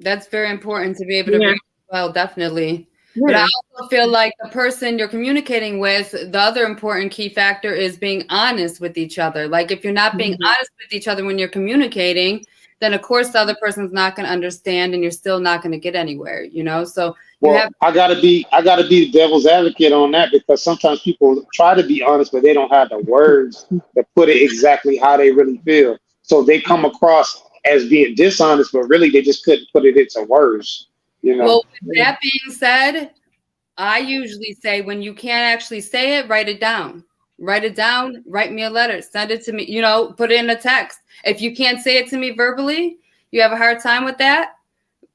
[SPEAKER 1] That's very important to be able to
[SPEAKER 14] yeah,
[SPEAKER 1] read well, definitely. But I
[SPEAKER 14] yeah,
[SPEAKER 1] also feel like the person you're communicating with, the other important key factor is being honest with each other. Like if you're not being honest with each other when you're communicating, then of course the other person's not going to understand and you're still not going to get anywhere, you know? So you
[SPEAKER 3] Well,
[SPEAKER 1] have
[SPEAKER 3] I gotta be the devil's advocate on that because sometimes people try to be honest, but they don't have the words to put it exactly how they really feel. So they come across as being dishonest, but really they just couldn't put it into words, you know.
[SPEAKER 1] well, with that being said, I usually say when you can't actually say it, write it down. Write it down, write me a letter, send it to me, you know, put it in a text. If you can't say it to me verbally, you have a hard time with that,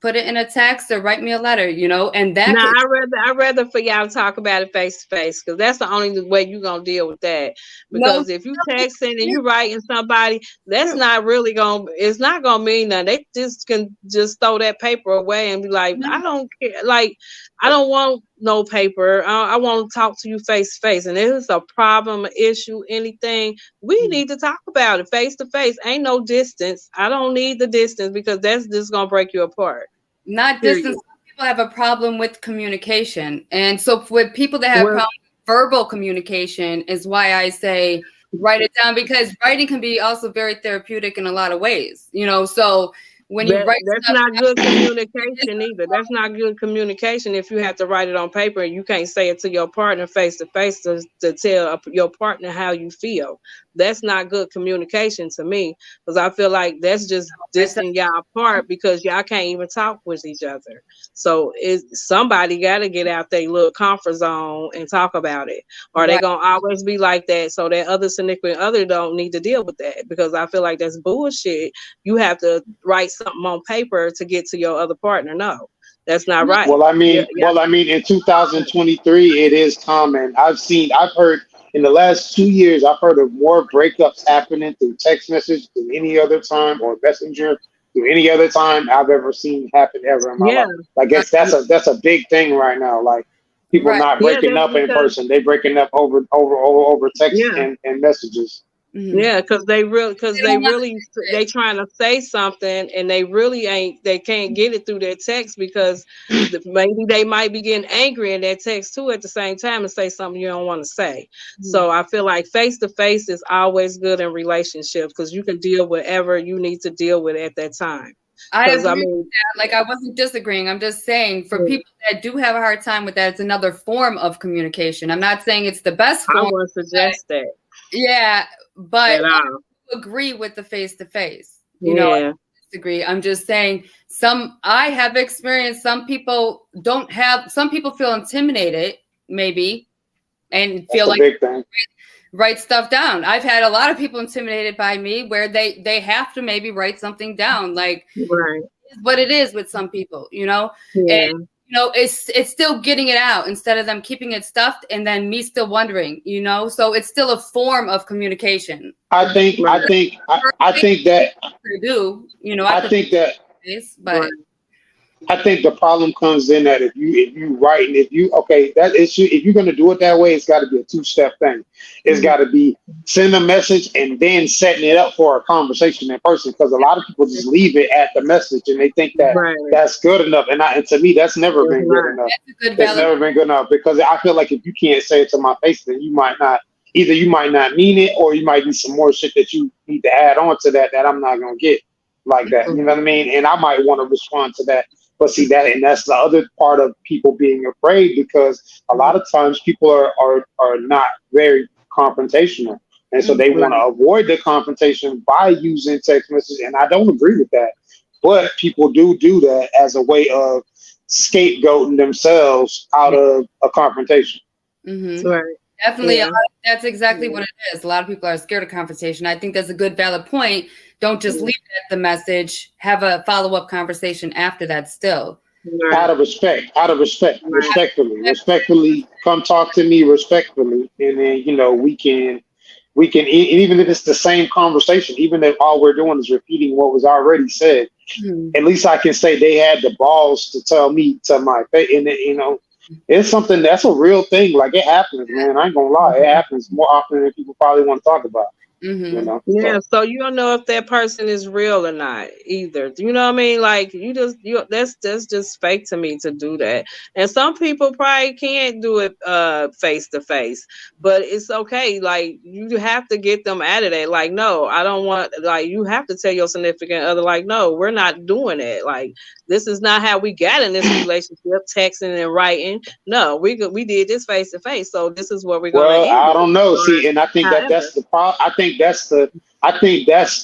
[SPEAKER 1] put it in a text or write me a letter, you know, and that
[SPEAKER 14] now
[SPEAKER 1] could,
[SPEAKER 14] I'd rather for y'all to talk about it face to face because that's the only way you're gonna deal with that.
[SPEAKER 1] no,
[SPEAKER 14] Because if you texting and you writing somebody, that's not really gonna it's not gonna mean nothing. They just can just throw that paper away and be like, I don't care, like I don't want no paper. I want to talk to you face to face. And if it's a problem, issue, anything, we need to talk about it face to face. Ain't no distance. I don't need the distance because that's just gonna break you apart.
[SPEAKER 1] not
[SPEAKER 14] Period.
[SPEAKER 1] distance. Some people have a problem with communication. And so with people that have
[SPEAKER 14] Well,
[SPEAKER 1] problem with verbal communication is why I say write it down because writing can be also very therapeutic in a lot of ways, you know, so when you write
[SPEAKER 14] that's
[SPEAKER 1] stuff
[SPEAKER 14] not good
[SPEAKER 1] down,
[SPEAKER 14] communication either. That's not good communication if you have to write it on paper and you can't say it to your partner face to face to tell your partner how you feel. That's not good communication to me because I feel like that's just distant y'all apart because y'all can't even talk with each other. So somebody got to get out their little comfort zone and talk about it, or they
[SPEAKER 1] right.
[SPEAKER 14] gonna always be like that. So that other significant other don't need to deal with that because I feel like that's bullshit. You have to write something on paper to get to your other partner. No, that's not right.
[SPEAKER 3] Well, I
[SPEAKER 14] Yeah,
[SPEAKER 3] mean,
[SPEAKER 14] yeah,
[SPEAKER 3] in 2023, it is common. I've heard in the last 2 years, I've heard of more breakups happening through text message than any other time or messenger through any other time I've ever seen happen ever in my
[SPEAKER 14] yeah,
[SPEAKER 3] life. Like, that's a big thing right now. Like, people
[SPEAKER 1] Right.
[SPEAKER 3] not
[SPEAKER 14] yeah.
[SPEAKER 3] breaking
[SPEAKER 14] That's
[SPEAKER 3] up in
[SPEAKER 14] because
[SPEAKER 3] person; they breaking up over text
[SPEAKER 14] yeah.
[SPEAKER 3] and messages.
[SPEAKER 1] Mhm.
[SPEAKER 14] Yeah, because
[SPEAKER 1] They don't
[SPEAKER 14] they
[SPEAKER 1] understand.
[SPEAKER 14] trying to say something and they really ain't they can't get it through their text because maybe they might be getting angry in their text too at the same time and say something you don't want to say. So I feel like face to face is always good in relationships because you can deal with whatever you need to deal with at that time.
[SPEAKER 1] I
[SPEAKER 14] Because I
[SPEAKER 1] agree with
[SPEAKER 14] mean,
[SPEAKER 1] that. Like I wasn't disagreeing. I'm just saying for people that do have a hard time with that, it's another form of communication. I'm not saying it's the best
[SPEAKER 14] I
[SPEAKER 1] form,
[SPEAKER 14] wouldn't
[SPEAKER 1] but
[SPEAKER 14] suggest that
[SPEAKER 1] yeah, but
[SPEAKER 14] at all.
[SPEAKER 1] I agree with the face to face. You know, I
[SPEAKER 14] Yeah,
[SPEAKER 1] don't disagree. I'm just saying I have experienced some people some people feel intimidated maybe and
[SPEAKER 3] That's
[SPEAKER 1] feel
[SPEAKER 3] the
[SPEAKER 1] like
[SPEAKER 3] big thing.
[SPEAKER 1] write stuff down. I've had a lot of people intimidated by me where they have to maybe write something down. Like
[SPEAKER 14] right.
[SPEAKER 1] what it is with some people, you know, and
[SPEAKER 14] Yeah.
[SPEAKER 1] you know, it's still getting it out instead of them keeping it stuffed and then me still wondering, you know, so it's still a form of communication.
[SPEAKER 3] I think that
[SPEAKER 1] To do, you know, I
[SPEAKER 3] I
[SPEAKER 1] prefer
[SPEAKER 3] think that
[SPEAKER 1] this,
[SPEAKER 14] Right.
[SPEAKER 1] but
[SPEAKER 3] I think the problem comes in that if you write and if you're gonna do it that way, it's got to be a 2-step thing. It's got to be send a message and then setting it up for a conversation in person. Because a lot of people just leave it at the message and they think that
[SPEAKER 14] Right.
[SPEAKER 3] that's good enough. And to me, that's never
[SPEAKER 14] It's
[SPEAKER 3] been
[SPEAKER 14] not.
[SPEAKER 3] good enough.
[SPEAKER 1] that's a good
[SPEAKER 3] It's
[SPEAKER 1] valid.
[SPEAKER 3] never been good enough because I feel like if you can't say it to my face, then you might not. Either you might not mean it, or you might need some more shit that you need to add on to that I'm not gonna get like that. You know what I mean? And I might want to respond to that. But see that's the other part of people being afraid, because a lot of times people are not very confrontational. And so they want to avoid the confrontation by using text message. And I don't agree with that. But people do that as a way of scapegoating themselves out of a confrontation.
[SPEAKER 1] Mm-hmm.
[SPEAKER 14] Right.
[SPEAKER 1] Definitely. That's exactly what it is. A lot of people are scared of confrontation. I think that's a good, valid point. Don't just leave it at the message. Have a follow-up conversation after that still.
[SPEAKER 3] Out of respect, respectfully, come talk to me respectfully. And then, we can, even if it's the same conversation, even if all we're doing is repeating what was already said, at least I can say they had the balls to tell me to my face. And it's something that's a real thing. Like, it happens, man. I ain't gonna lie. It happens more often than people probably want to talk about.
[SPEAKER 14] Yeah, so you don't know if that person is real or not either. Do you know what I mean? Like, that's just fake to me to do that. And some people probably can't do it face to face, but it's okay. Like, you have to get them out of there. Like, no, I don't want. Like, you have to tell your significant other, like, no, we're not doing it. Like, this is not how we got in this relationship, texting and writing. No, we did this face to face. So this is what we're going to end.
[SPEAKER 3] I don't know. See, and I think that's the problem. I think that's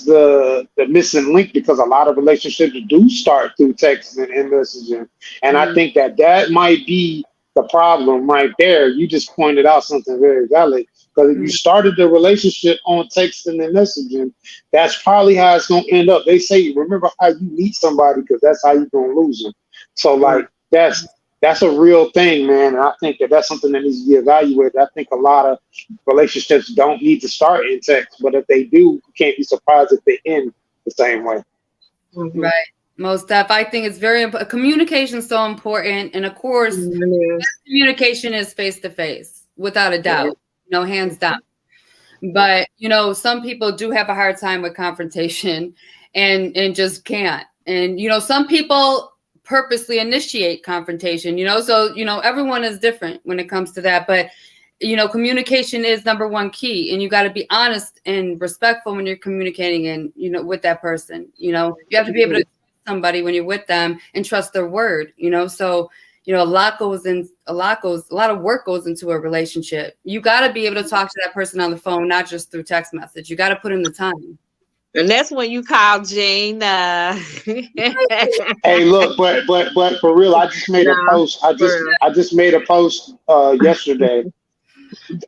[SPEAKER 3] the missing link, because a lot of relationships do start through text and messaging. And I think that might be the problem right there. You just pointed out something very valid. Because if you started the relationship on texting and messaging, that's probably how it's going to end up. They say, remember how you meet somebody, because that's how you're going to lose them. So, like, that's a real thing, man. And I think that's something that needs to be evaluated. I think a lot of relationships don't need to start in text, but if they do, you can't be surprised if they end the same way.
[SPEAKER 1] Right. Most stuff. I think it's very important. Communication is so important. And of course, communication is face to face, without a doubt, hands down. But, some people do have a hard time with confrontation and just can't. And, some people purposely initiate confrontation, so everyone is different when it comes to that, but communication is number one key, and you got to be honest and respectful when you're communicating and with that person. You have to be able to trust somebody when you're with them and trust their word. So a lot of work goes into a relationship. You got to be able to talk to that person on the phone, not just through text message. You got to put in the time.
[SPEAKER 14] And that's when you call Gina.
[SPEAKER 3] Hey, look, but for real, I just made a post. I just made a post yesterday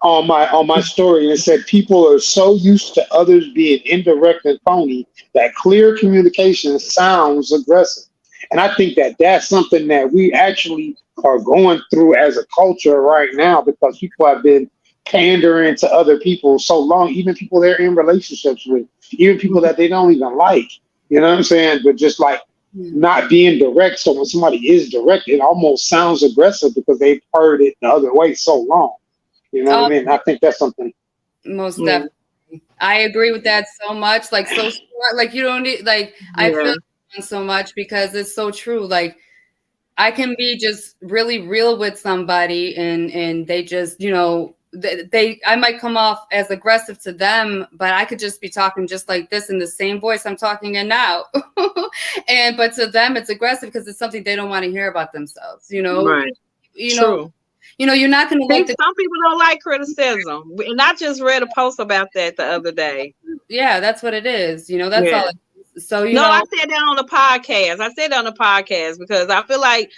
[SPEAKER 3] on my story, and it said people are so used to others being indirect and phony that clear communication sounds aggressive. And I think that's something that we actually are going through as a culture right now, because people have been pandering to other people so long, even people they're in relationships with, even people that they don't even like, you know what I'm saying? But just like not being direct. So when somebody is direct, it almost sounds aggressive because they've heard it the other way so long. You know what I mean? I think that's something.
[SPEAKER 1] Most definitely. I agree with that so much. Like, so short, like you don't need, like, I feel so much because it's so true. Like, I can be just really real with somebody and they just, I might come off as aggressive to them, but I could just be talking just like this in the same voice I'm talking in now. But to them, it's aggressive because it's something they don't want to hear about themselves,
[SPEAKER 14] Right.
[SPEAKER 1] True. You're not going to like
[SPEAKER 14] some people don't like criticism. And I just read a post about that the other day.
[SPEAKER 1] Yeah, that's what it is. That's all. So,
[SPEAKER 14] I said that on the podcast. Because I feel like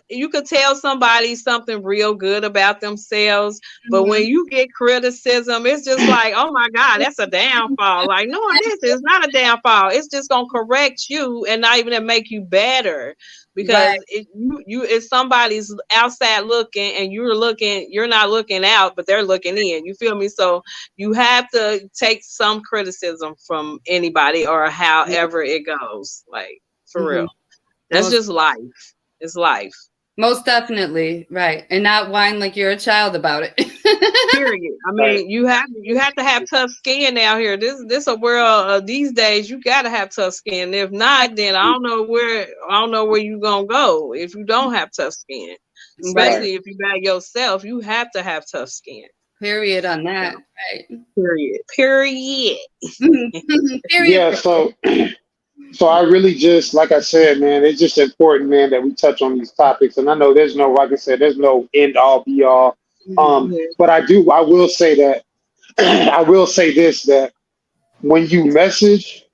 [SPEAKER 14] you could tell somebody something real good about themselves, but when you get criticism, it's just like, oh my God, that's a downfall. Like, no, this is not a downfall. It's just gonna correct you and not even make you better. Because if somebody's outside looking and you're not looking out, but they're looking in. You feel me? So you have to take some criticism from anybody or however it goes. Like, for real. That's just life. It's life.
[SPEAKER 1] Most definitely, right. And not whine like you're a child about it.
[SPEAKER 14] Period. I mean, you have to have tough skin out here. This a world these days. You got to have tough skin. If not, then I don't know where you gonna go if you don't have tough skin. Especially if you by yourself, you have to have tough skin.
[SPEAKER 1] Period on that. Right.
[SPEAKER 14] Period.
[SPEAKER 1] Period.
[SPEAKER 3] Yeah. So. So I really just, like I said, man, it's just important, man, that we touch on these topics. And I know there's no, like I said, there's no end all be all. But I will say that, I will say this, that when you message,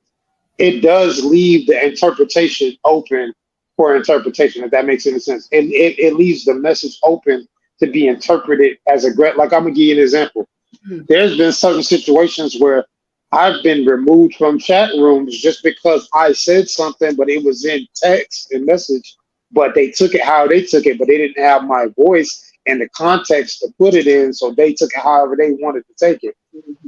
[SPEAKER 3] it does leave the interpretation open for interpretation, if that makes any sense. And it leaves the message open to be interpreted as a great, like I'm gonna give you an example. There's been certain situations where I've been removed from chat rooms just because I said something, but it was in text and message, but they took it how they took it, but they didn't have my voice and the context to put it in, so they took it however they wanted to take it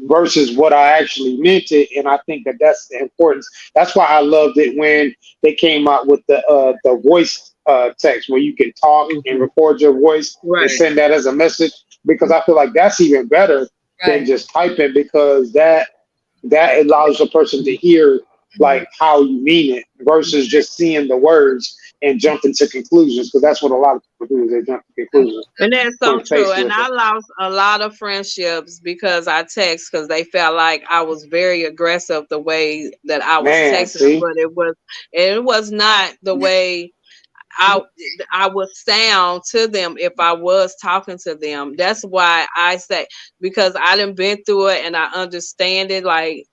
[SPEAKER 3] versus what I actually meant it. And I think that that's the importance. That's why I loved it when they came out with the voice text where you can talk and record your voice and send that as a message, because I feel like that's even better than just typing, because that allows a person to hear like how you mean it versus just seeing the words and jumping to conclusions, because that's what a lot of people do, is they jump to conclusions.
[SPEAKER 14] And that's so true. And I lost a lot of friendships because I text, because they felt like I was very aggressive the way that I was texting, but it was not the way I would sound to them if I was talking to them. That's why I say, because I done been through it and I understand it. Like,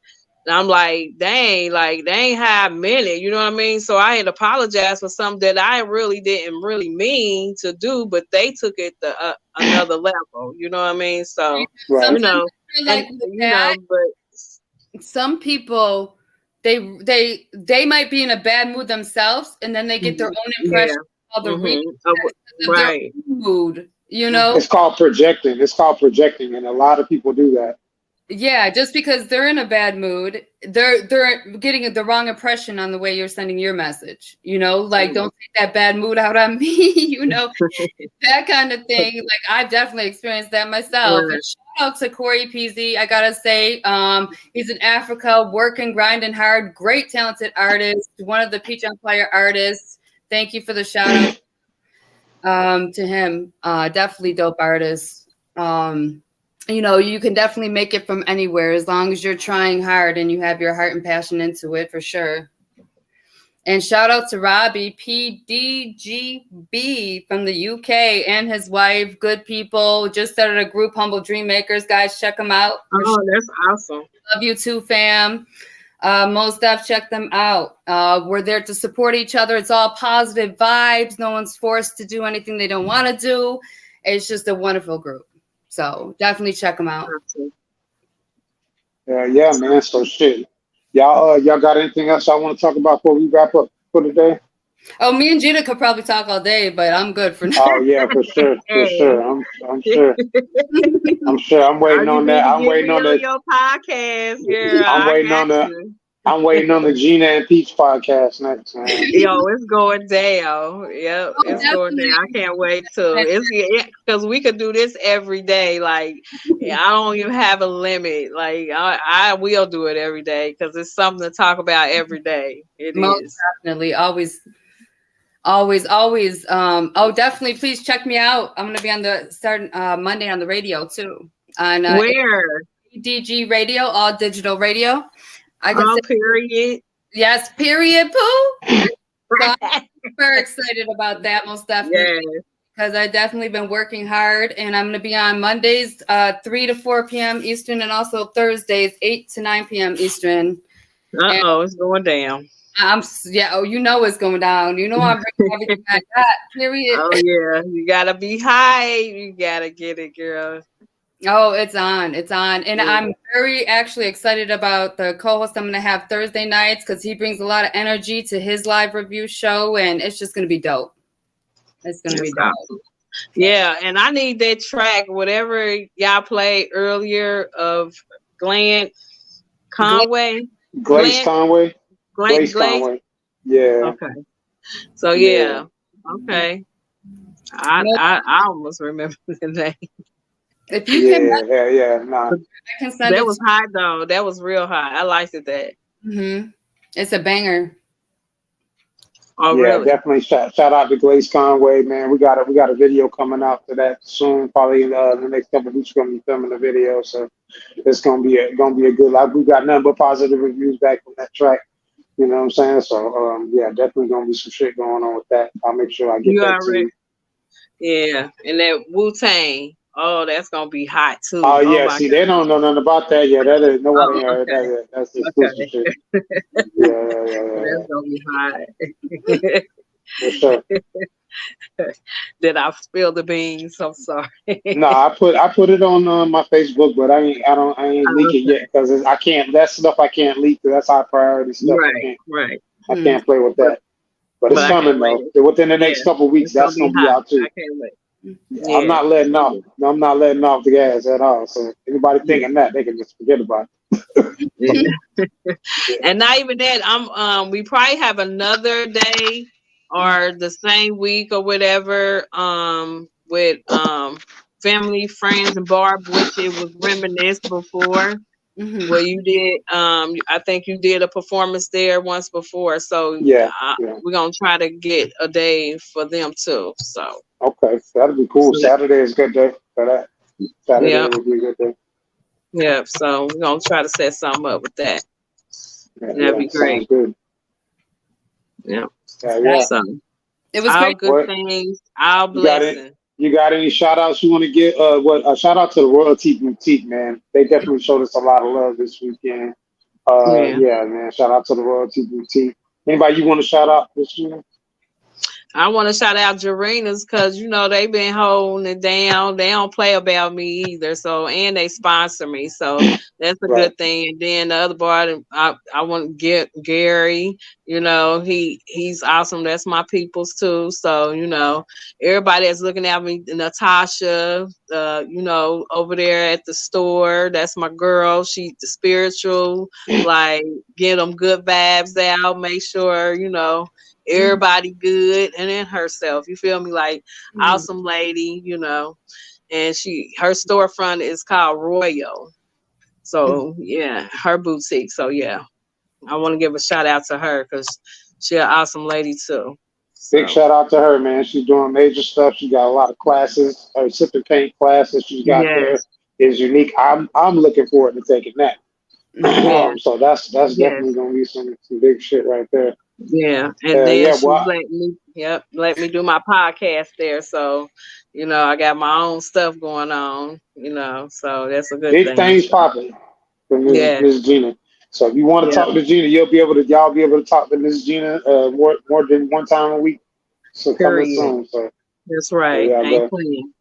[SPEAKER 14] I'm like, dang how I meant it. You know what I mean? So I had apologized for something that I really didn't really mean to do, but they took it to another level. You know what I mean? So, you know,
[SPEAKER 1] like but some people, they might be in a bad mood themselves, and then they get their own impression of the their own mood. You know,
[SPEAKER 3] it's called projecting. And a lot of people do that.
[SPEAKER 1] Yeah, just because they're in a bad mood, they're getting the wrong impression on the way you're sending your message. You know, like don't take that bad mood out on me. You know, that kind of thing. Like I've definitely experienced that myself. And shout out to Corey PZ. I gotta say, he's in Africa, working, grinding hard, great, talented artist, one of the Peach Empire artists. Thank you for the shout out to him. Definitely dope artist. You know, you can definitely make it from anywhere as long as you're trying hard and you have your heart and passion into it, for sure. And shout out to Robbie PDGB from the UK and his wife. Good people. Just started a group, Humble Dream Makers. Guys, check them out.
[SPEAKER 14] Oh, that's awesome.
[SPEAKER 1] Love you too, fam. Most stuff, check them out. We're there to support each other. It's all positive vibes. No one's forced to do anything they don't want to do. It's just a wonderful group. So definitely check them out.
[SPEAKER 3] Yeah, man. So shit. Y'all got anything else I want to talk about before we wrap up for today?
[SPEAKER 1] Oh, me and Gina could probably talk all day, but I'm good for now.
[SPEAKER 3] Oh yeah, for sure. I'm sure. I'm sure. I'm waiting on that. I'm waiting on that.
[SPEAKER 14] Your podcast, girl.
[SPEAKER 3] I'm waiting on the Gina and Peach podcast next, man.
[SPEAKER 14] Yo, it's going down. Yep, it's going down. I can't wait because we could do this every day. Like, I don't even have a limit. Like, I will do it every day because it's something to talk about every day.
[SPEAKER 1] Most definitely. Always. Oh, definitely. Please check me out. I'm going to be on starting Monday on the radio too. On
[SPEAKER 14] where?
[SPEAKER 1] DG Radio, all digital radio.
[SPEAKER 14] Period.
[SPEAKER 1] Yes, period, poo. So I'm super excited about that, most definitely. Because I've definitely been working hard, and I'm going to be on Mondays 3 to 4 p.m. Eastern, and also Thursdays 8 to 9 p.m. Eastern.
[SPEAKER 14] It's going down.
[SPEAKER 1] You know it's going down. You know I'm bringing everything I got, period.
[SPEAKER 14] Oh, yeah. You got to be high. You got to get it, girl.
[SPEAKER 1] Oh, it's on. And I'm very actually excited about the co-host I'm going to have Thursday nights, because he brings a lot of energy to his live review show, and it's just going to be dope. It's going to be dope.
[SPEAKER 14] Awesome. Yeah, and I need that track, whatever y'all played earlier of Glenn Conway.
[SPEAKER 3] Glaze Conway.
[SPEAKER 14] Glaze
[SPEAKER 3] Conway. Yeah.
[SPEAKER 14] Okay. So, yeah. Okay. I almost remember the name.
[SPEAKER 1] If you can,
[SPEAKER 3] nah.
[SPEAKER 1] I can send
[SPEAKER 14] that was hot though. That was real hot. I liked it. That.
[SPEAKER 1] It's a banger.
[SPEAKER 14] Oh,
[SPEAKER 3] yeah,
[SPEAKER 14] really?
[SPEAKER 3] Definitely. Shout out to Glaze Conway, man. We got a video coming out to that soon. Probably in the next couple of weeks, we're gonna be filming the video. So it's gonna be a good live. We got nothing but positive reviews back from that track. You know what I'm saying? So yeah, definitely gonna be some shit going on with that. I'll make sure I get
[SPEAKER 14] You
[SPEAKER 3] that to
[SPEAKER 14] already,
[SPEAKER 3] you.
[SPEAKER 14] yeah, and that Wu-Tang. Oh, that's gonna be hot too.
[SPEAKER 3] Oh
[SPEAKER 14] Oh
[SPEAKER 3] yeah,
[SPEAKER 14] my
[SPEAKER 3] see,
[SPEAKER 14] God.
[SPEAKER 3] they don't know nothing about that yet. That is nobody
[SPEAKER 14] Oh,
[SPEAKER 3] ain't heard that
[SPEAKER 14] okay.
[SPEAKER 3] yet. That's exclusive shit. Yeah.
[SPEAKER 14] That's gonna be hot.
[SPEAKER 3] For sure.
[SPEAKER 14] Did I spill the beans? I'm sorry.
[SPEAKER 3] No, I put it on my Facebook, but I ain't leak it yet because I can't. That's stuff I can't leak. 'Cause that's high priority stuff.
[SPEAKER 14] Right.
[SPEAKER 3] I can't play with that. But it's
[SPEAKER 14] I can't
[SPEAKER 3] coming
[SPEAKER 14] wait.
[SPEAKER 3] though. Within the
[SPEAKER 14] Yeah,
[SPEAKER 3] next couple of weeks,
[SPEAKER 14] it's gonna
[SPEAKER 3] that's
[SPEAKER 14] be
[SPEAKER 3] gonna be
[SPEAKER 14] hot.
[SPEAKER 3] out too.
[SPEAKER 14] I can't wait.
[SPEAKER 3] I'm not letting off. No, I'm not letting off the gas at all. So anybody
[SPEAKER 14] Yeah.
[SPEAKER 3] thinking that, they can just forget about it.
[SPEAKER 14] And not even that, we probably have another day or the same week or whatever, with family, friends, and Barb, which it was reminisced before. Where you did, I think you did a performance there once before. So
[SPEAKER 3] Yeah.
[SPEAKER 14] we're gonna try to get a day for them too. So
[SPEAKER 3] Okay, that'll be cool.
[SPEAKER 14] So
[SPEAKER 3] Saturday is a good day for that. Saturday
[SPEAKER 14] yeah.
[SPEAKER 3] would be a good day.
[SPEAKER 14] Yeah, so we're gonna try to set something up with that. That'd be
[SPEAKER 3] Sounds
[SPEAKER 14] great.
[SPEAKER 3] good.
[SPEAKER 14] Yeah.
[SPEAKER 3] Yeah.
[SPEAKER 14] So
[SPEAKER 1] it was
[SPEAKER 14] all
[SPEAKER 1] great.
[SPEAKER 14] good things, all blessings.
[SPEAKER 3] You got any shout outs you want to give? Shout out to the Royalty Boutique, man. They definitely showed us a lot of love this weekend. Yeah, man. Shout out to the Royalty Boutique. Anybody you want to shout out this year?
[SPEAKER 14] I want to shout out Jarina's because they've been holding it down. They don't play about me either. So and they sponsor me, so that's a good thing. And then the other boy, I want to get Gary. He's awesome. That's my peoples too. So everybody that's looking at me, Natasha, over there at the store. That's my girl. She's the spiritual, like get them good vibes out. Make sure everybody good, and then herself, you feel me, like awesome lady, and her storefront is called Royal. So yeah, her boutique. So yeah, I want to give a shout out to her because she's an awesome lady too.
[SPEAKER 3] Big shout out to her, man. She's doing major stuff. She got a lot of classes. Her sip and paint class that she's got there is unique. I'm looking forward to taking that. So that's definitely gonna be some big shit right there.
[SPEAKER 14] Yeah, and then she let me do my podcast there. So, I got my own stuff going on. So that's a good thing.
[SPEAKER 3] Big things popping for Miss Gina. So if you want to talk to Gina, y'all be able to talk to Miss Gina more than one time a week. So coming soon. So
[SPEAKER 14] that's right. Ain't playing.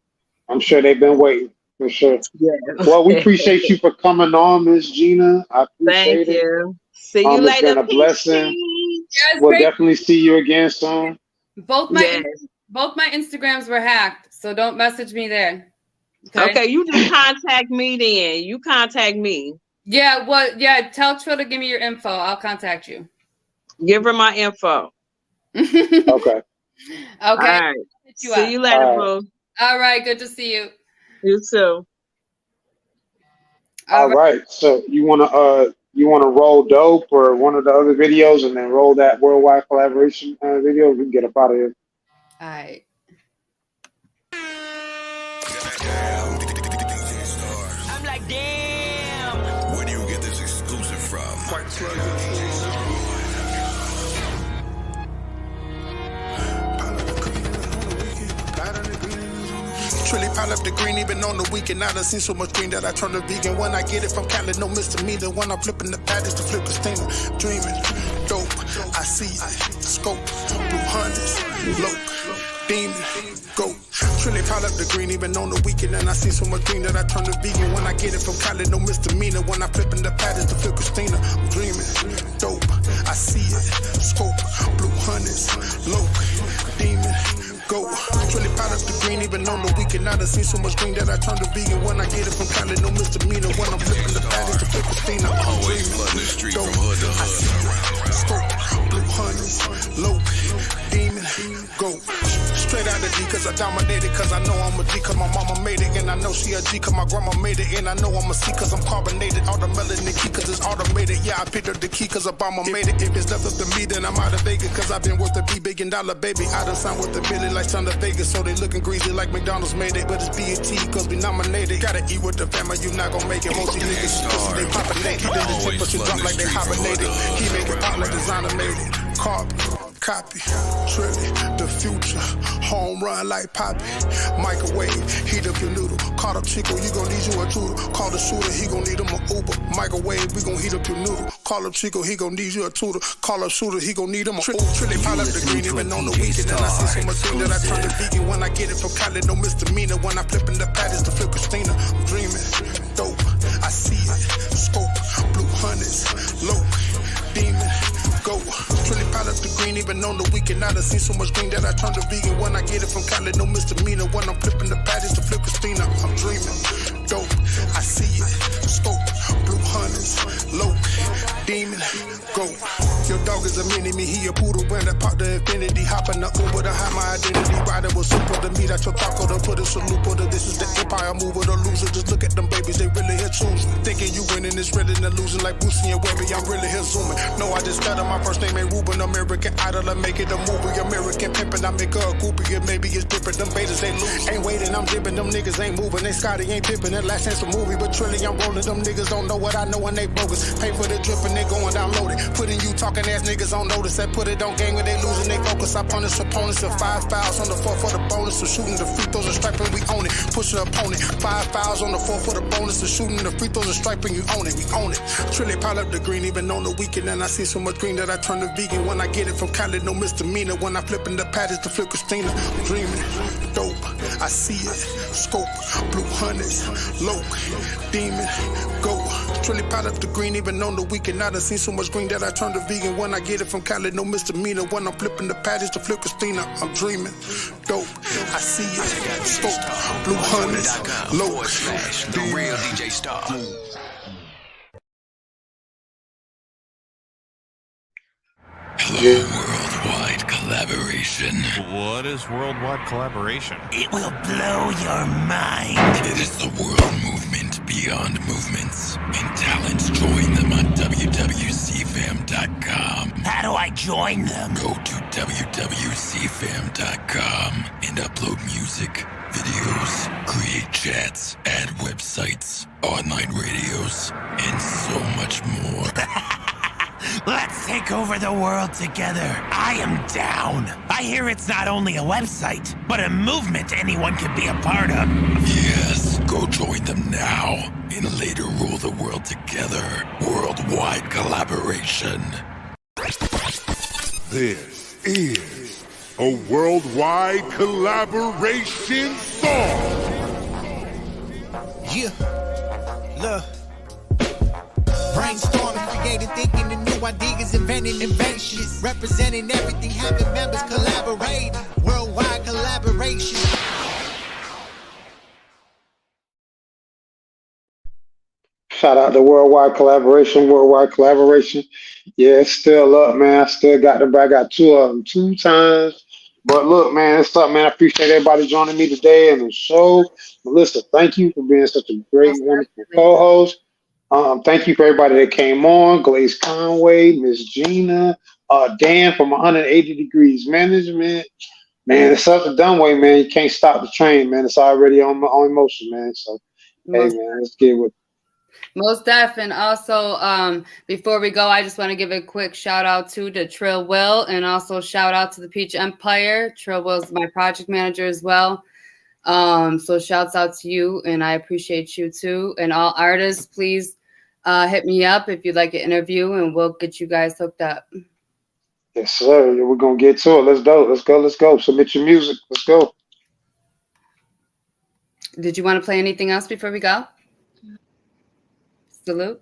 [SPEAKER 3] I'm sure they've been waiting for sure.
[SPEAKER 14] Yeah.
[SPEAKER 3] Well, we appreciate you for coming on, Miss Gina. I appreciate it.
[SPEAKER 14] Thank you. See you later.
[SPEAKER 3] It's been a blessing. We'll definitely see you again soon.
[SPEAKER 1] Both my Instagrams were hacked, so don't message me there.
[SPEAKER 14] Okay, you just contact me then. You contact me.
[SPEAKER 1] Yeah, tell Trill to give me your info. I'll contact you.
[SPEAKER 14] Give her my info.
[SPEAKER 3] Okay.
[SPEAKER 1] Okay.
[SPEAKER 14] All right. See you later, boo.
[SPEAKER 1] All right, good to see you.
[SPEAKER 14] You too.
[SPEAKER 3] All right. So you wanna roll dope or one of the other videos and then roll that worldwide collaboration video? We can get up out of here.
[SPEAKER 1] All right.
[SPEAKER 12] I'm like, damn.
[SPEAKER 7] Where do you get this exclusive from?
[SPEAKER 2] Trilly pile up the green, even on the weekend. I done seen so much green that I turned to vegan. When I get it from Cali, no misdemeanor. When I'm flipping the patties to flip Christina. Dreaming, dope, I see it. Scope, blue hundreds, low, demon, go. Trilly pile up the green, even on the weekend. And I seen so much green that I turned to vegan. When I get it from Cali, no misdemeanor. When I'm flipping the patties to flip Christina. I'm dreaming, dope, I see it. Scope, blue hundreds, low, demon, go. Trilly pile up the green, even on the weekend. I done seen so much green that I turned to vegan. When I get it from Cali, no misdemeanor. When I'm flipping the patties to flip Christina. I'm
[SPEAKER 7] Always flooding the street from hood to hood.
[SPEAKER 2] Scope, blue hundreds, low, demon, go. Straight out of D,
[SPEAKER 13] cause I dominated, cause I know I'm a G, cause my mama made it, and I know she a G, cause my grandma made it, and I know I'm a C, cause I'm carbonated, all the melanin key, cause it's automated, yeah, I picked up the key, cause Obama made it, if it's left up to me, then I'm out of Vegas, cause I've been worth a $1 billion, baby, I done signed with a billion like Son of Vegas, so they looking greasy like McDonald's made it, but it's BET, cause we nominated, gotta eat with the family, you not gonna make it, most of these niggas, they poppin' naked, then the chip, but you drop like they hibernated, he make it pop like designer made it, copy, Trilly, the future, home run like Poppy, microwave, heat up your noodle, caught up Chico, you gon' need you a tutor, call the shooter, he gon' need him a Uber, microwave, we gon' heat up your noodle, call up Chico, he gon' need you a tutor, call up shooter, he gon' need him a Uber, Trilly, pile up the green, even on the weekend, and I see so much thing that I turn to vegan, when I get it from Cali, no misdemeanor, when I flip in the patties to flip Christina, I'm dreaming, dope, I see it, scope, blue hundreds, low, demon, go, Trilly pile up the green, even on the weekend, I done seen so much green that I turned to vegan, when I get it from Cali, no misdemeanor, when I'm flipping the patties to flip Christina, I'm dreaming, dope, I see it, scope, blue hundreds, low, demon, go, your dog is a mini-me, he a poodle, when I pop the infinity, hop in the Uber to hide my identity, rider was super to me, that's your taco, to put a salute, put it, this is the empire, mover, the loser, just look at them babies, they really here choosing, thinking you winning is really than losing, like Boosie and Webby, I'm really here zooming, no, I just stutter, my first name ain't Ruben, American Idol, I make it a movie, American pimpin', I make her a groupie, and maybe it's different, them betas, they lose, ain't waiting, I'm dipping, them niggas ain't moving, they Scotty ain't pippin', that last chance a movie, but Trilly, I'm rolling, them niggas don't know what I know, and they bogus, pay for the drip, and they going download it, putting you talking ass niggas on notice, that put it on game when they losing, they focus, I punish opponents, of 5 fouls on the 4 for the bonus, so shooting the free throws and striping, we own it, push the opponent, 5 fouls on the 4 for the bonus, so shooting the free throws and striping, you own it, we own it, Trilly pile up the green, even on the weekend, and I see so much green that I turn to vegan, when I get it from Cali, no misdemeanor, when I flip in the patties to flip Christina, I'm dreaming, dope, I see it, scope, blue hundreds, low, demon, go, Trilly pile up the green, even on the weekend, I done seen so much green that I turn to vegan, when I get it from Cali, no misdemeanor, when I'm flipping the patties to flip Christina, I'm dreaming, dope, I see it, scope, blue hundreds, low,
[SPEAKER 7] The real DJ Star. Worldwide collaboration.
[SPEAKER 15] What is worldwide collaboration?
[SPEAKER 7] It will blow your mind. It is the world movement beyond movements. And talents join them on wwcfam.com.
[SPEAKER 16] How do I join them?
[SPEAKER 7] Go to wwcfam.com and upload music, videos, create chats, add websites, online radios, and so much more.
[SPEAKER 16] Let's take over the world together. I am down. I hear it's not only a website, but a movement anyone can be a part of.
[SPEAKER 7] Yes, go join them now and later rule the world together. Worldwide collaboration.
[SPEAKER 17] This is a worldwide collaboration song.
[SPEAKER 18] Yeah, look. Brainstorming, creating, thinking of new ideas, inventing inventions, representing everything, having members collaborating, worldwide collaboration.
[SPEAKER 3] Shout out to Worldwide Collaboration. Yeah, it's still up, man. I still got them, but I got 2 of them 2 times. But look, man, it's up, man. I appreciate everybody joining me today in the show. Melissa, thank you for being such a great, wonderful co-host. Thank you for everybody that came on. Glaze Conway, Miss Gina, Dan from 180 Degrees Management. Man, it's up the dumb way, man. You can't stop the train, man. It's already on motion, man. So, hey, man, let's get with it.
[SPEAKER 1] Most def. And also, before we go, I just want to give a quick shout out to Trill Will, and also shout out to the Peach Empire. Trill Will's my project manager as well. So shouts out to you, and I appreciate you too. And all artists, please hit me up if you'd like an interview, and we'll get you guys hooked up.
[SPEAKER 3] Yes, sir. We're gonna get to it. Let's go. Submit your music. Let's go.
[SPEAKER 1] Did you want to play anything else before we go? Salute.